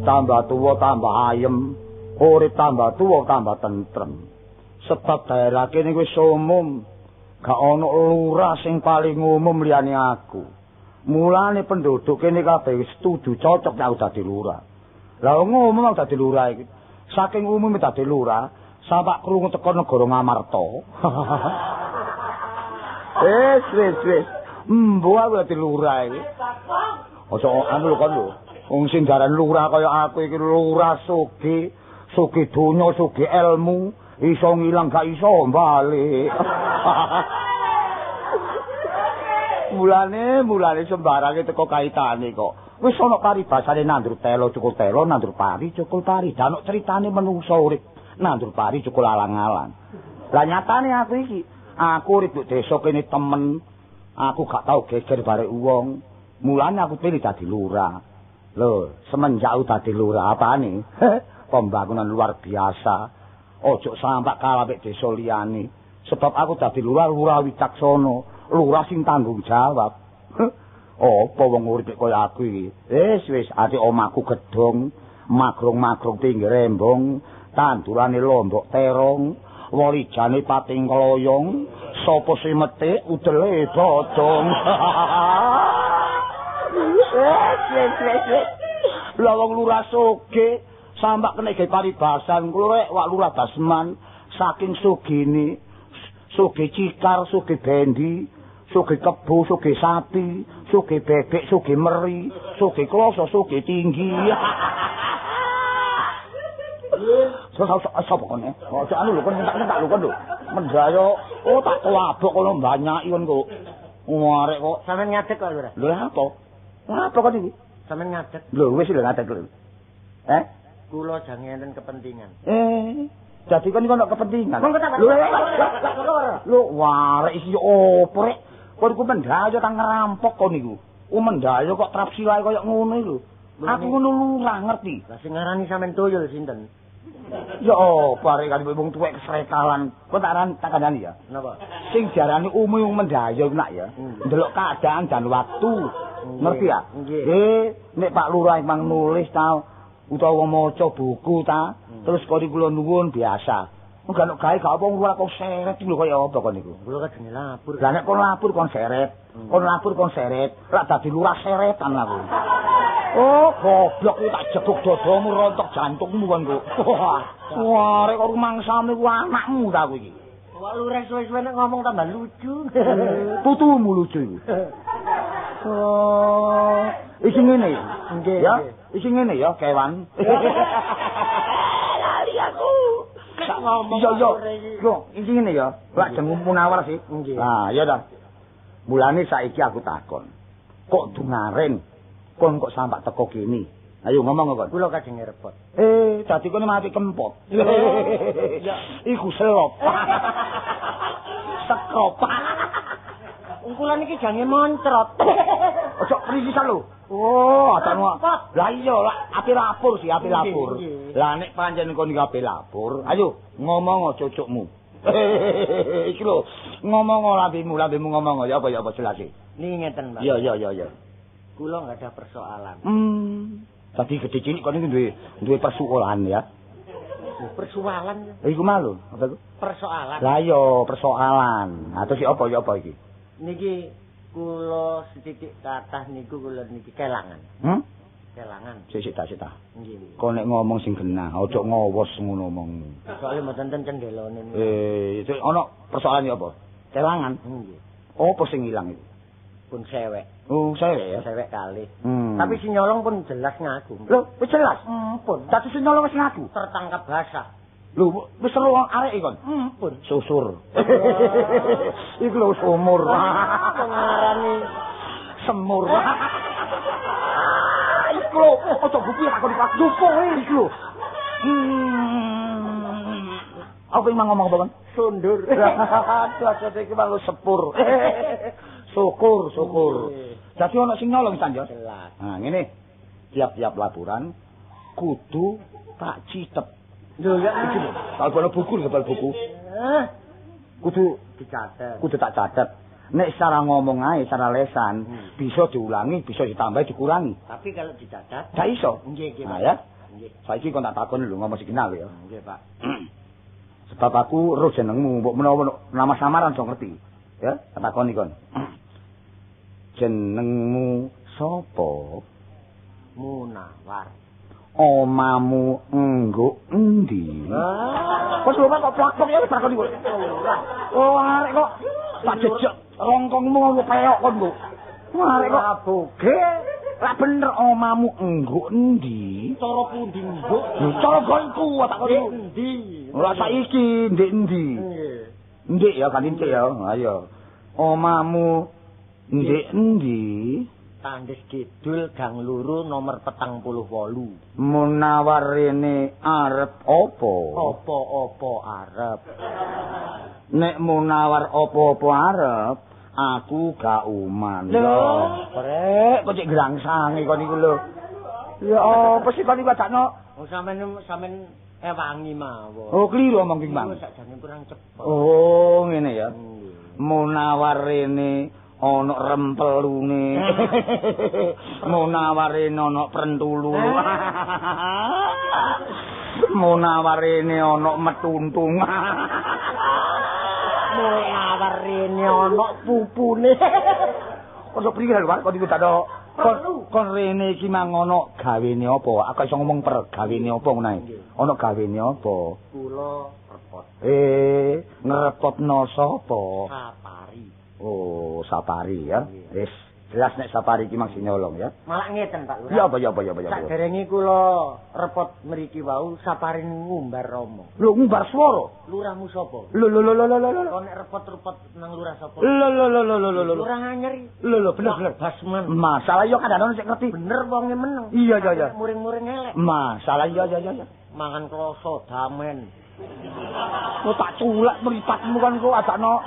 Tambah tuwa tambah ayem, urip tambah tuwa tambah tentrem. Sebab daerah kene wis umum, gak ana lurah sing paling umum liyane aku. Mulane penduduk kene kabeh wis setuju cocok nek dadi lurah. Lah ngomong aku dadi lurah iki. Saking umume dadi lurah, sampak krungu teko negara Ngamarta. Wis. Mbuh aku dadi lurah iki. Ojo anu lho kon lho. Wong sing jaran lurah kaya aku iki lurah sugih donya, sugih ilmu, iso ngilang gak iso bali. Mulane sembarange teko kaitane kok. Wis ana paribasane nandur telo cukul telo, nandur pari cukul pari. Dan ana critane menungsa urip nandur pari cukul alang-alang. Lah nyatane aku iki, aku urip di desa kene temen. Aku gak tau geger barek wong. Mulane aku pilih dadi lurah. Lho, semenjak dadi lurah apane? Pembangunan luar biasa. Ojo sampak kalah mek desa liyane. Sebab aku dadi lurah wicaksana, lurah sing tanggung jawab. Apa wong urip kaya aku iki? Wis ati omahku gedhong, magrung-magrung pinggir rembong, tandurane lombok terong, walijane pating kloyong, sapa sing metik udele dodong. Lah wong lurah soge sampak kena ge paribasan kulo rek wak lurah Basman saking sugine soge cikar, soge bendi, soge kebo, soge sapi, soge bebek, soge meri, soge kloso, soge tinggi. Sapa kene? Ojo anu lho kon entak lho kon lho. Mendayo tak kelabok kono mbanyaki kon kok. Arek kok Sampeyan ngadeg kok lho. Lho apa? Apa kon iki? Sampeyan ngadeg. Lho wis lho ngadeg lho. Kula jange enten kepentingan. Jadi kon ono kepentingan. Lho, warek iki opo rek? Kon iku mendayo tang ngerampok kon niku. Mendayo kok trap silae koyo ngono lho. Aku ngono lurah ngerti. Lah sing ngarani sampean tuyul sinten? Ya opo arek kan wong tuwek kesrekalan. Kok tak kandhani ya. Napa? Sing jarane umum mendayo nak ya. Ndelok keadaan dan waktu. Ngerti ya? Nek Pak Lurah emang nulis ta utawa maca buku ta, terus kok kula nuwun biasa. Enggak nek gawe gak apa ora kok seret lho kaya apa kon niku. Kula kan lapor. Lah nek kon lapor kon seret. Kon lapor kon seret, lak dadi lurah seretan aku. Oh, goblok iki tak jebuk dadamu rontok jantungmu kon kok. Wah, arek kok rumangsane ku anakmu ta kowe iki. Wak lurah suwe-suwe nek ngomong tambah lucu. Putumu lucu iki. Oh, iki ngene. Nggih. Ya, iki ngene ya, kewan. Lali aku. Sak ngomong. Yo, iki ngene ya. Lak jeng munawar sih. Nggih. Nah, ya dah. Mulane saiki aku takon. Kok dungaren? Kon kok sampak teko kene? Ayo ngomong kok. Kula kajeng repot. Dadi kene mati kempot. Iku selop. Sekrop. Kula niki jange moncrot. Ojo prisisan lho. Oh, atan lah iya lah api lapur sih, api lapur. Lah nek pancen kon iki api lapur, ayo ngomong cocokmu. Iki lho, ngomong lambemu ngomong ya apa jelas e. Niki ngeten, Pak. Iya. Kula enggak ada persoalan. Tadi gede cilik kon iki duwe persoalan ya. Persoalan. Iku malu, apa iku? Persoalan. Lah iya, persoalan. Nah, terus apa iki? Niki kula setitik kathah niku kula niki kelangan. Kelangan. Sik ta. Nggih. Kok nek ngomong sing genah, aja ngowos ngono omongmu. Soale mboten ten cendelone. Ana persoalan ya apa? Kelangan. Nggih. Apa sing ilang itu? Pun sewek. Oh, sewek ya. Sewek kalih. Tapi si nyolong pun jelas ngaku. Lho, wis jelas. Pun. Dadi si nyolong wis ngaku. Tertangkap basah. Lho, wis seru arek kon. Pun. Susur. Iku lho sumur. Pengarani semur. Iku lho, ojo gupi aku di dupo iki lho. Apa yang ngomong apa kan? Sundur. Aduh, iki mang sepur. Syukur. Dadi ana sing nyolong san ya. Jelas. Nah, ngene. Tiap-tiap laporan kudu tak citep. Lho ya iki lho. Bal buku. Kudu dicatet. Kudu tak catet. Nek secara ngomong ae, secara lesan, bisa diulangi, bisa ditambah, dikurangi. Tapi kalau dicatat, gak iso. Nggih. Nah ya. Nggih. Saiki kon tak takon lho ngomong signal ya. Nggih, Pak. Sebab aku roh jenengmu, mbok menawa nama samaran dong ngerti. Ya, tak takoni kon. Jenengmu sapa? Munawar. Omamu enggo endi? Wes lho kok plak-plak ya takoni kok. Oh, arek kok tak jejek rongkongmu ngono peok kon kok. Arek kok aboge. Lah bener omamu enggo endi? Cara pundi mbok? Cara gonku tak kok endi? Ora saiki ndek endi? Ndek ya kan ndek ya. Ayo. Omamu ndek endi? Tandis Kidul Gang Luru nomor 48. Munawar rene arep apa? Apa-apa arep. Nek Munawar apa-apa arep, aku gak uman. Lho, Brek, kok cek grangsange kon iku lho. Ya apa sih kon iku adakno? Oh sampean ewangi mawon. Oh, kliru omong ki, Bang. Sakjane kurang cepet. Oh, ngene ya. Munawar rene ana rempelune. Munawarene ana prentulu. Munawarene ana metuntung. Munawarene ana pupune. Ojo priye lho, Pak, kok iku tak kon rene iki mang ana gawene apa? Aku iso ngomong per gawene apa ngono ae. Ana gawene apa? Kula repot. Ngrepotno sapa? Sapari. Oh, Sapari ya. Wis jelas nek Sapari iki maksud nyolong ya. Malah ngeten Pak Lurah. Iya apa. Saderenge kula repot mriki wau Sapari ngumbar Rama. Lho ngumbar swara. Lurahmu sapa? Lho. Kok nek repot-repot nang lurah sapa? Lho. Lurah anyar. Lho bener. Basman. Masalah yo kadang-kadang sik ngerti. Bener wonge meneng. Iya. Muring-muring elek. Masalah iya. Mangan kloso damen. Kok tak culak mripatmu kan kok adakno.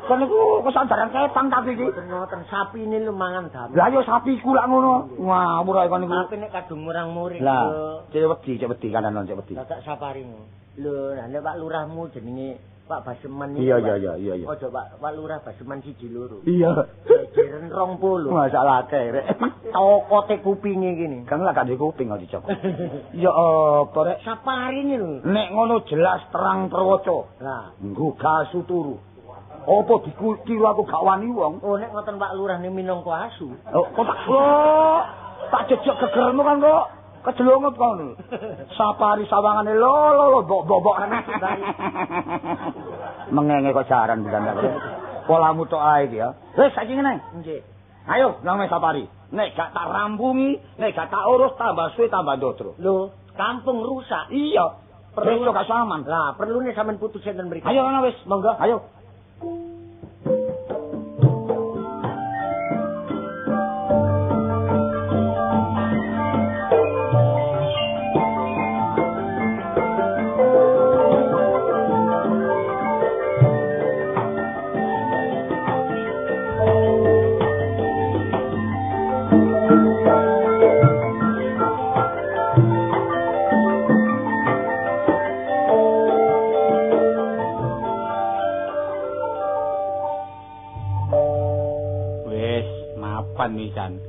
Kon niku kesandaran ketang tapi iki. Ngoten sapi ini lu mangan damen. Lah yo sapi ku lak ngono. Ngawur ae kon niku. Tapi nek kadung murang-muring. Lah, cek wedi kanan cek wedi. Tak saparimu. Lho, nek Pak Lurahmu jenenge Pak Baseman iki. Iya. Ojo Pak Lurah Baseman 1 2. Iya. Jejen 20. Masalah akeh rek. Tokote kupinge kene. Kan lah gak kuping kok dicok. Ya apa rek? Saparine lho. Nek ngono jelas terang terwaca. Lah, nggo gasu turu. Apa dikira aku gak wani wong? Oh nek ngoten Pak Lurah ne minangka asu. Oh, kok tak jejak gegermu kan kok kejelongot kon. Sapari sawangane lolo bobok. Mengenge kok jaran bilang aku. Polamu tok ae ya. Wis saiki ngene. Nggih. Ayo nang Sapari. Nek gak tak rampungi, nek gak tak urus tambah suwe tambah ndotro. Lho, kampung rusak. Iya. Perlu gak saman. Lah, perlune sampean putus enten mriki. Ayo ana wis, monggo. Ayo. wisan.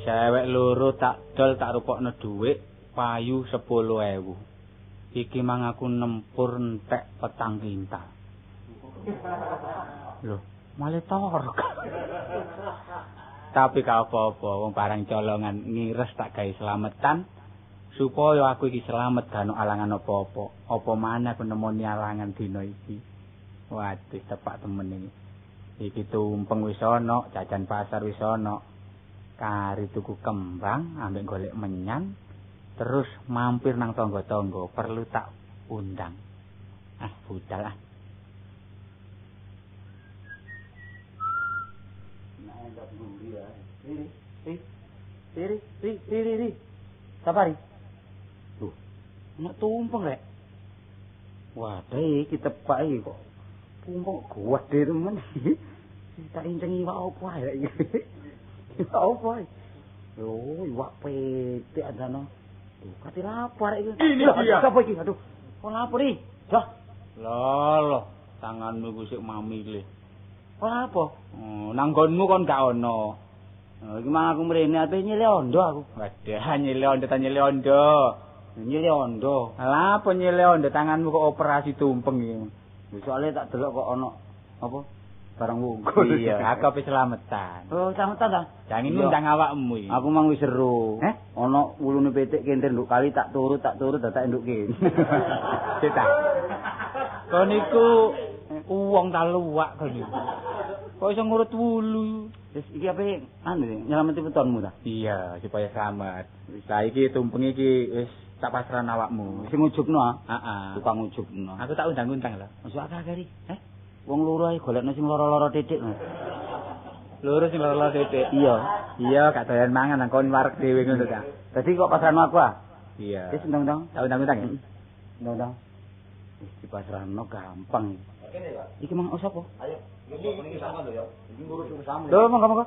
Cewek loro tak dol tak rupokno dhuwit payu 10.000. Iki mang aku nempur entek 4 kintal. Loh, malah torok. Tapi gak apa-apa, wong barang colongan ngires tak gawe slametan supaya aku iki slamet gak ono alangan apa-apa. Apa maneh aku nemoni alangan dina iki. Waduh, tepak temen iki. Iki tumpeng wis ana, jajan pasar wis ana. Kari tuku kembang, ambek golek menyan, terus mampir nang tangga-tangga, perlu tak undang. Ah, budal ah. Ri. Sapari. Loh, nek tumpeng rek. Waduh, iki tepak iki kok. Tumpeng gede temen. Tak incengi wae opo ae iki. Iwak opo ae? Yo, iwak petik andana. Tuh, kate lapar iki. Ini dia. Sapa iki? Aduh. Kok lapar iki? Dah. Loh, tanganmu ku sik mamile. Apa? Oh, nang nggonmu kon gak ono. Iki mang aku mrene ape nyile ondo aku. Wadah, nyile ondo ta nyile ondo. Nyile ondo. Lah apa nyile ondo tanganmu kok operasi tumpeng iki. Soale tak delok kok ono apa? Barang wungkul. Iya, aku ape slametan. Oh, slametan ta? Jangan ngundang awakmu iki. Aku mang wis seru. Ono wulune petik kenter nduk kali tak turut dadak nduk kene. Cita. Kon niku wong ta luwak kon niku. Kok iso ngurut wulu. Wis iki ape nyelameti wetonmu ta? Iya, supaya selamat. Lah iki tumpeng iki wis tak pasrahno awakmu. Sing ujugno ah. Heeh. Tukang ujugno. Aku tak undang-undang lho. Masuk akeh-akeh ri. Wong loro ae golekno sing loro-loro titik. Loro sing loro titik. Iya. Iya, gak doyan mangan nang kon wareg dhewe ngono ta. Dadi kok pasrahno aku ah? Iya. Wis undang-undang. Tak undang-undang ya. Undang-undang. Wis dipasrahno gampang. Iki mang sapa? Ayo, ini sama lho ya. Iki ngurus urusanmu. Lho, monggo.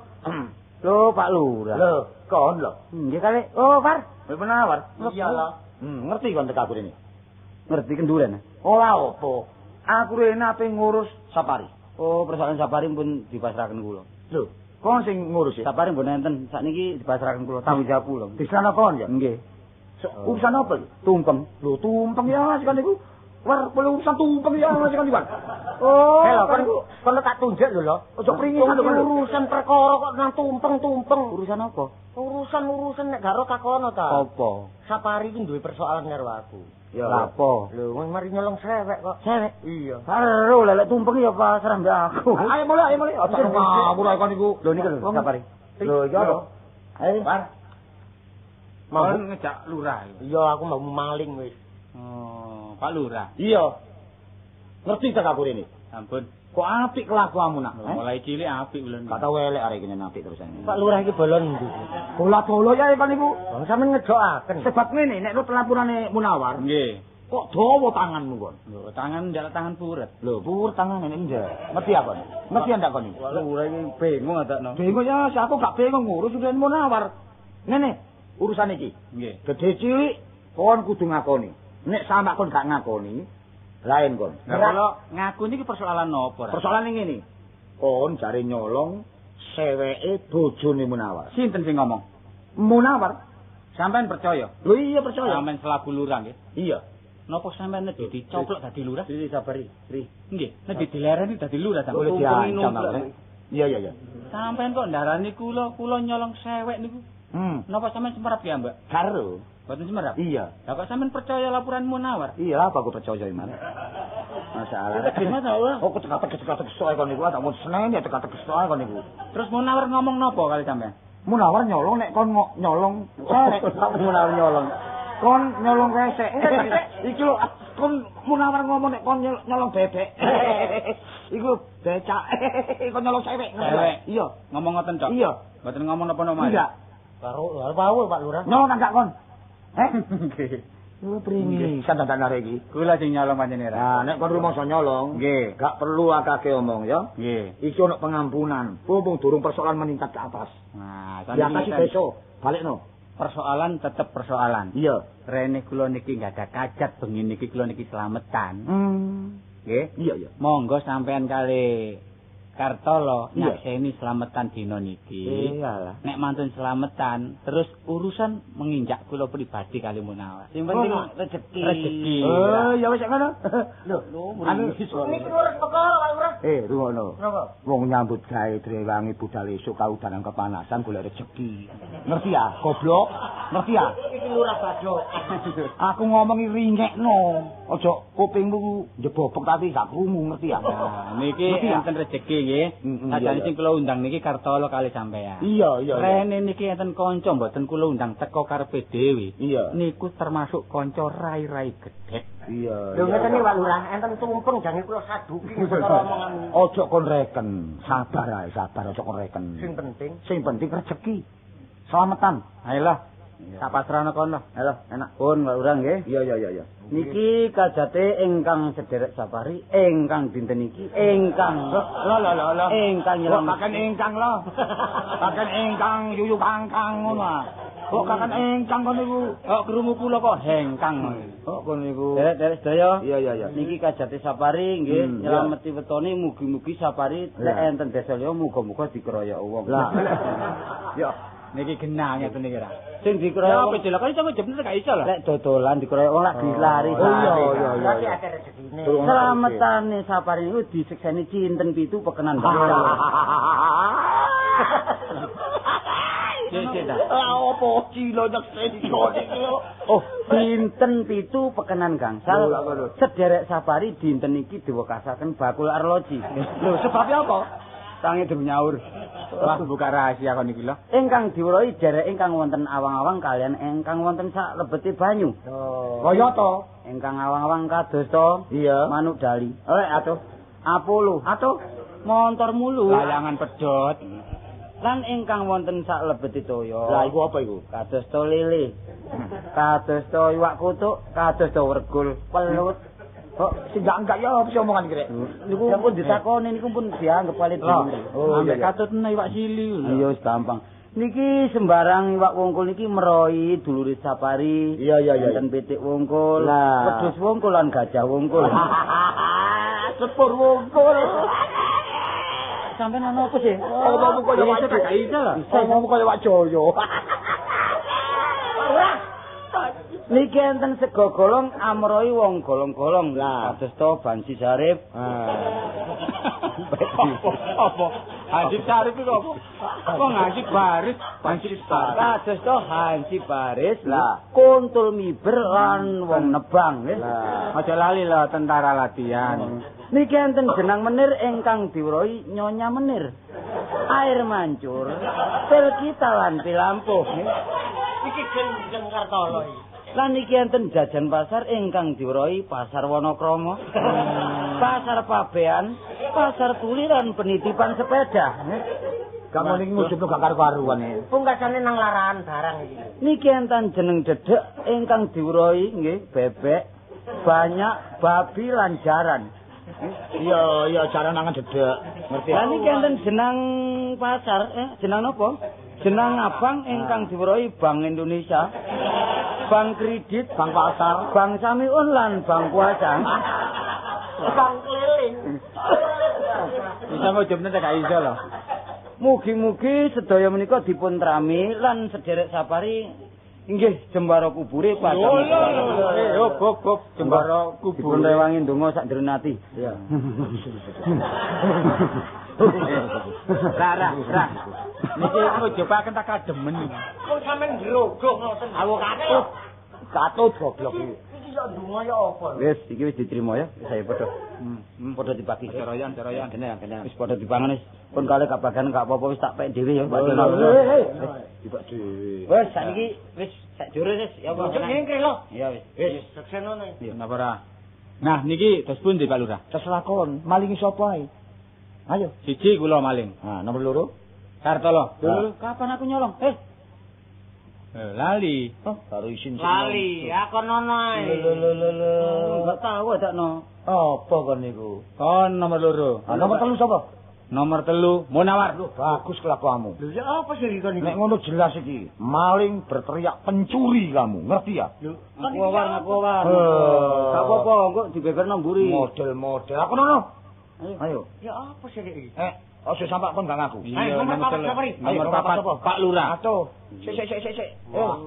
Lho, Pak Lurah. Lho, kon lho. Nggih kali. Oh, Par. Wis menawar. Iyalah. Ngerti kon tek aku rene. Ngerti kenduren. Ora apa. Aku rene ape ngurus Sapari. Oh, persoalan Sapari pun dipasrahkan kula. Lho, kon sing ngurus ya. Sapari mboten enten. Sakniki dipasrahkan kula tanggung jawab kula. Di sana kon ya? Nggih. Urusan apa iki? Tumpeng. Lho, tumpeng ya sik niku. War perlu urusan tumpeng ya sik niku. Oh, hello kon tak tunjuk lho. Ojo pringis urusan perkara kok nang tumpeng-tumpeng. Urusan apa? Urusan nek gak ro takono ta. Apa? Sapari iki duwe persoalan karo aku. Ya apa? Lho, wong mari nyolong cewek kok. Cewek? Iya. Karo lelek tumpeng ya pasrah mbek aku. Ayo mulai. Ojo ngawur ae kon niku. Lho niku lho, Sapari. Lho, iya lho. Ayo, Par. mau ngejak lurah. Iya, aku mau maling wis. Oh, Pak Lurah. Iya. Ngerti tak aku rene? Ampun. Kok apik kelakuanmu nak? Mulai cilik apik ulun. Gak tau elek arek iki apik terus ini. Pak Lurah iki bolon ndi? Bola-bola ya kon niku. Wong sampean ngejokaken. Sebab ngene nek pelapurane Munawar, Nggih. kok dawa tanganmu kon? Lho, tangan njaluk tangan puret. Lho, pur tangane nek ndak. Ngerti apa? Ngerti ndak kon iki? Lurah iki bingung adakno. Bingung ya, aku gak bingung ngurus udah Munawar. Ngene, urusan iki. Nggih. Gede cilik kon kudu ngakoni. Nek sampe kon gak ngakoni, lain kon. Lah kula ngaku niki persoalan napa? Persoalan ngene. Kon jare nyolong seweke bojone Munawar. Sinten sing ngomong? Munawar. Sampean percaya? Lho iya percaya. Sampean selaku lurah nggih. Iya. Napa sampean nek dicoplok dadi lurah? Sri Sapari. Sri. Nggih, nek dilereni dadi lurah sampean. Boleh diancam aku. Iya. Sampean kok ndarani kula nyolong sewek niku. Napa sampean semerap ya, Mbak? Karo. Boten semerap. Iya. Lah kok sampean percaya laporan Munawar? Iya, apa aku percaya iman. Masalah. Gimana Allah? Oh, ketek-ketek soal kon niku, tak mau seneng ya ketek soal kon niku. Terus Munawar ngomong napa kali sampean? Munawar nyolong nek kon nyolong sewek. Munawar nyolong. Kon nyolong resek. Iki lho kon Munawar ngomong nek kon nyolong bebek. Iku becak. Kon nyolong sewek. Iya, Ngomong ngoten, Cok. iya. Mboten ngomong napa-napa. Iya. Karo wau Pak Lurah. Nyolong gak kon? Nggih. Lu pringi sandan arek iki. Kula sing nyolong panjenengan. Nah, nek kon rumangsa nyolong, Nggih. gak perlu akeh omong ya. Nggih. Iki ono pengampunan. Mumpung durung persoalan meningkat ke atas. Nah, Di atas iki besok balikno. persoalan tetep persoalan. Iya. Rene kula niki enggak ada kajat bengi niki kula niki slametan. Nggih. Iya. Monggo sampean kali Kartolo Iya. nyakseni slametan dina niki. Iyalah. Nek mantun slametan, terus urusan menginjak kula pribadi kali Munawar. Sing penting rezeki. Rezeki. Ya wis ngono. Lho, Anu Niki urus perkara Pak Lurah. rungono. Napa? Wong nyambut gawe drewangi budal esuk kaudanan kepanasan golek rezeki. Ngerti ya, goblok? Ngerti ya? Iki Lurah Badok. Aku ngomongi ringekno. Aja kupingmu njebobok tapi gak krungu, ngerti ya? Nah, niki Ngerti ya? enten rezeki nggih. Iya, Sajane iya. sing kula undang niki Kartolo kali sampean. Iya. Rene niki enten kanca mboten kula undang teko karepe dhewe. Iya. Niku termasuk kanca rai-rai gedhe. Iya. Lho ngeten iki Pak Lurah, enten tumpeng jange kula saduki perkara omongan. Ojo kon reken, sabar ae, sabar ojo kon reken. Sing penting rezeki. Selamatan. Ayolah. Tak pasrahno kono. Halo, enak pun Pak Lurah nggih. Iya. Niki kajate ingkang sederek Sapari, ingkang dinten iki ingkang Lah. ingkang Kok nyelamet. kaken ingkang lho. Kaken ingkang yuyu kangkang ngono ah. Kok kaken ingkang kono niku. Kok krungu kula kok hengkang. Kok kono niku. Derek sedaya. Iya. Niki kajate Sapari nggih Hmm, nyelameti wetone mugi-mugi Sapari nek Iya. enten desa liya muga-muga dikeroyok wong. Lah. Yo, Niki genah ngeten iki ra. sing Ya dikeroyok apa wong jelek kok iso bener gak iso lho. lek dodolan dikeroyok wong lak dilari. Oh, iya. Berarti akeh rezekine. Selametane Sapari niku disikseni cinten 7 pekenan bangsa. Cek dah. Opo cilo nyekseni kok iki. Oh, dinten 7 pekenan gangsal. Sederek Sapari dinten iki diwekasaken bakul arloji. Lho sebabnya apa? Tangi nyaur. Wah buka rahasia kon iki lho. Ingkang diweruhi derek ingkang wonten awang-awang kalian ingkang wonten sak lebeti banyu. Kaya to. Ingkang awang-awang kadosta Iya. manuk dali. Oleh atuh. Apolo. Atuh. Montor mulu. Layangan pedhot. Lan ingkang wonten sak lebeti toya. Lah iku apa iku? Kadosta lele. Kadosta iwak kutuk, kadosta wergul, pelut. Kok sing enggak ya apa sih omongan iki rek? Niku pun ditakoni niku pun dianggep paling dhuwur. Oh Ambek iya. katutne iwak sili. Iya wis gampang. Niki sembarang iwak wungkul niki meroi dulure Sapari. Iya. Enten pitik wungkul, Lah. wedhus wungkul lan gajah wungkul. Sepur wungkul. Sampeyan ana apa sih? Omongmu kaya Iso wak tak gak iso lho. Omongmu kaya wak Joyo. Niki enten sego golong amroi wong golong-golong. Lah. Kadosta Bansi Sarip. Apa? Hansip Sarip iku apa? Kok ngasih baris Hansip Sarip. Kadosta Hansi Baris. Lah. Kuntul miber lan wong nebang nggih. Lah. Aja lali lho tentara latihan. Niki enten jenang menir ingkang diweruhi Nyonya Menir. Air mancur, pil kita lan pilampuh. Iki jeneng Kartolo iki. Lan niki enten jajan pasar ingkang diweruhi Pasar Wonokrama. Pasar Pabean, Pasar Tuli lan penitipan sepeda. Kamu niki mujudno gak karu-karuan. Pungkasane nang larahan barang iki. Niki enten jeneng dedek ingkang diweruhi nggih bebek, banyak, babi lan jaran. Iya, jaran nangan dedek. Ngerti Lah niki enten jenang pasar, jenang napa? Jenang abang ingkang diweruhi Bank Indonesia, Bank Kredit, Bang Pasar. Bank Samiun lan Bank Kuasa. Bang keliling. Bisa ngojok bener gak iso lho. Mugi-mugi sedaya menika dipun trami lan sederek Sapari inggih jembara kubure padang. Hop, jembara Dipun kubur. rewangi ndonga sak jroning ati. Iya. Ra. Niki ngojokaken tak kademen iki. Kok sampean grogoh ngoten. Aku katut. Katut goblok iki. Iki yo ndonga yo apa? Wis iki wis diterima ya, saya padha. Padha dibagi. Ceroyan. Kene. Wis padha dipangan wis. Pun kali kabagan gak apa-apa wis tak pek dhewe ya. Dibak dhewe. Wis sakniki wis sak jure wis ya apa. Ojo ngengkeh lho. Iya wis. Wis sekseno nih. Napa ra? Nah niki terus pundi Pak Lurah? Tes lakon, malingi sapa ae? Ayo. Siji kula maling. Nah, nomor loro. Kartolo. Dulu kapan aku nyolong? Lali. Oh, karo isin. Lali, aku nono ae. Enggak tahu adakno. Apa kon niku? Kon nomor loro. Nomor 3 sapa? Nomor 3 Munawar. Bagus kelakuanmu. Lho ya apa sih kon iki? Nek ngono jelas iki, maling berteriak pencuri kamu, ngerti ya? Aku war. Gak apa-apa, kok dibeberno mburi. Model-model. Aku nono. Ayo. Ya apa sih iki? Ojo sampak pun gak ngaku. Nomor papat Pak Lurah. Atuh. Sik. Wah,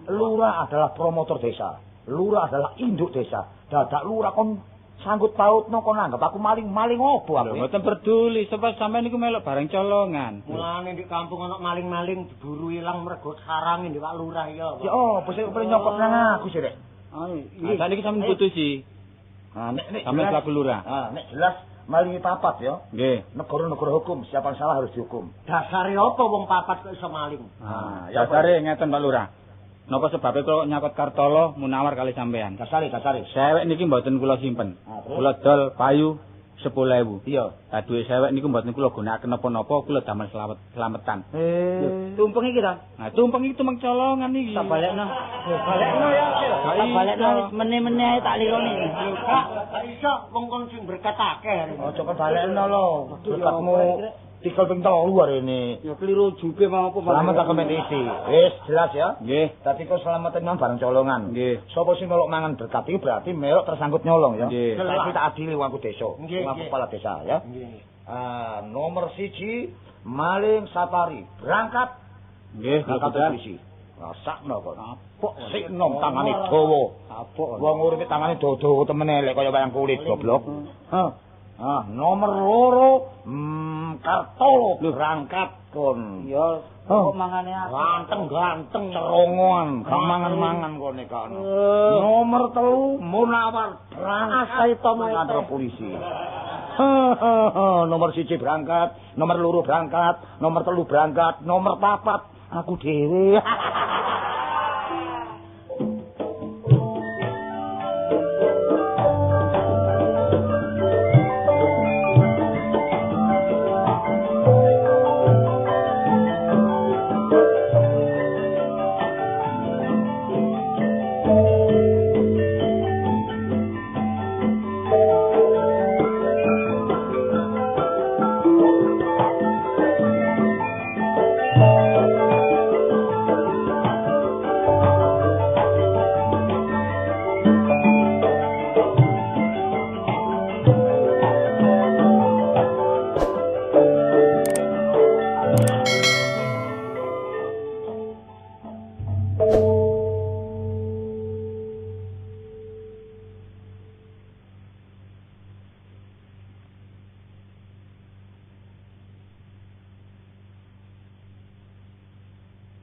Lurah adalah promotor desa. Lurah adalah induk desa. Dadak Lurah kon sanggut pautno kon anggap aku maling opo aku. Mboten peduli, sebab sampean niku melok bareng colongan. Mulane di kampung ana maling-maling diburu ilang mergo sarang di Pak Lurah ya. Ya opo sih pengen nyokot nang aku sih, Rek. Nah, saiki sampean putusi. Nek Sampeyan Pak Lurah. nek jelas malingi papat ya. Nggih. Negara-negara hukum, siapa yang salah harus dihukum. Dasare apa wong papat kok iso maling? Ya Dasare ngeten Pak Lurah. Napa sebabe kula nyakot Kartolo munawar kali sampean? Dasare. Sewek niki mboten kula simpen. Kula dol payu 10.000. Iya. Lah duwe sewek niku mboten kula gunakaken napa-napa, kula damel slametan. Tumpeng iki ta? Nah, tumpeng iki tumeng colongan iki. Tak balekno. Balekno ya. Tak balekno wis meneh-meneh ae tak lironi. Gak iso wong kon sing berkat akeh. Ojo kon balekno lho. Berkatmu 3 ping 3 arene. Ya keliru jupe mau apa. Selamat tak kompetisi. Wis jelas ya. Nggih. Dadi kok selamat nang bareng colongan. Nggih. Sapa sing melok mangan berkat iki berarti melok tersangkut nyolong ya. Nggih. Saiki tak adili wong desa. Nggih, Wong nggih. kepala desa ya. Nomor 1 maling safari berangkat Nggih, berangkat Bapak. polisi. Rasakno kok. Apok sik nom tangane dawa. Apok. Wong urip tangane dawa-dawa temen elek kaya wayang kulit goblok. Nomor 2 Kartolo berangkat kon. Ya kok mangane aku. Ganteng cerongoan, gak mangan-mangan kone kan. Nomor 3 Munawar berangkat kantor polisi. Nomor 1 berangkat, nomor 2 berangkat, nomor 3 berangkat, nomor 4 aku dhewe.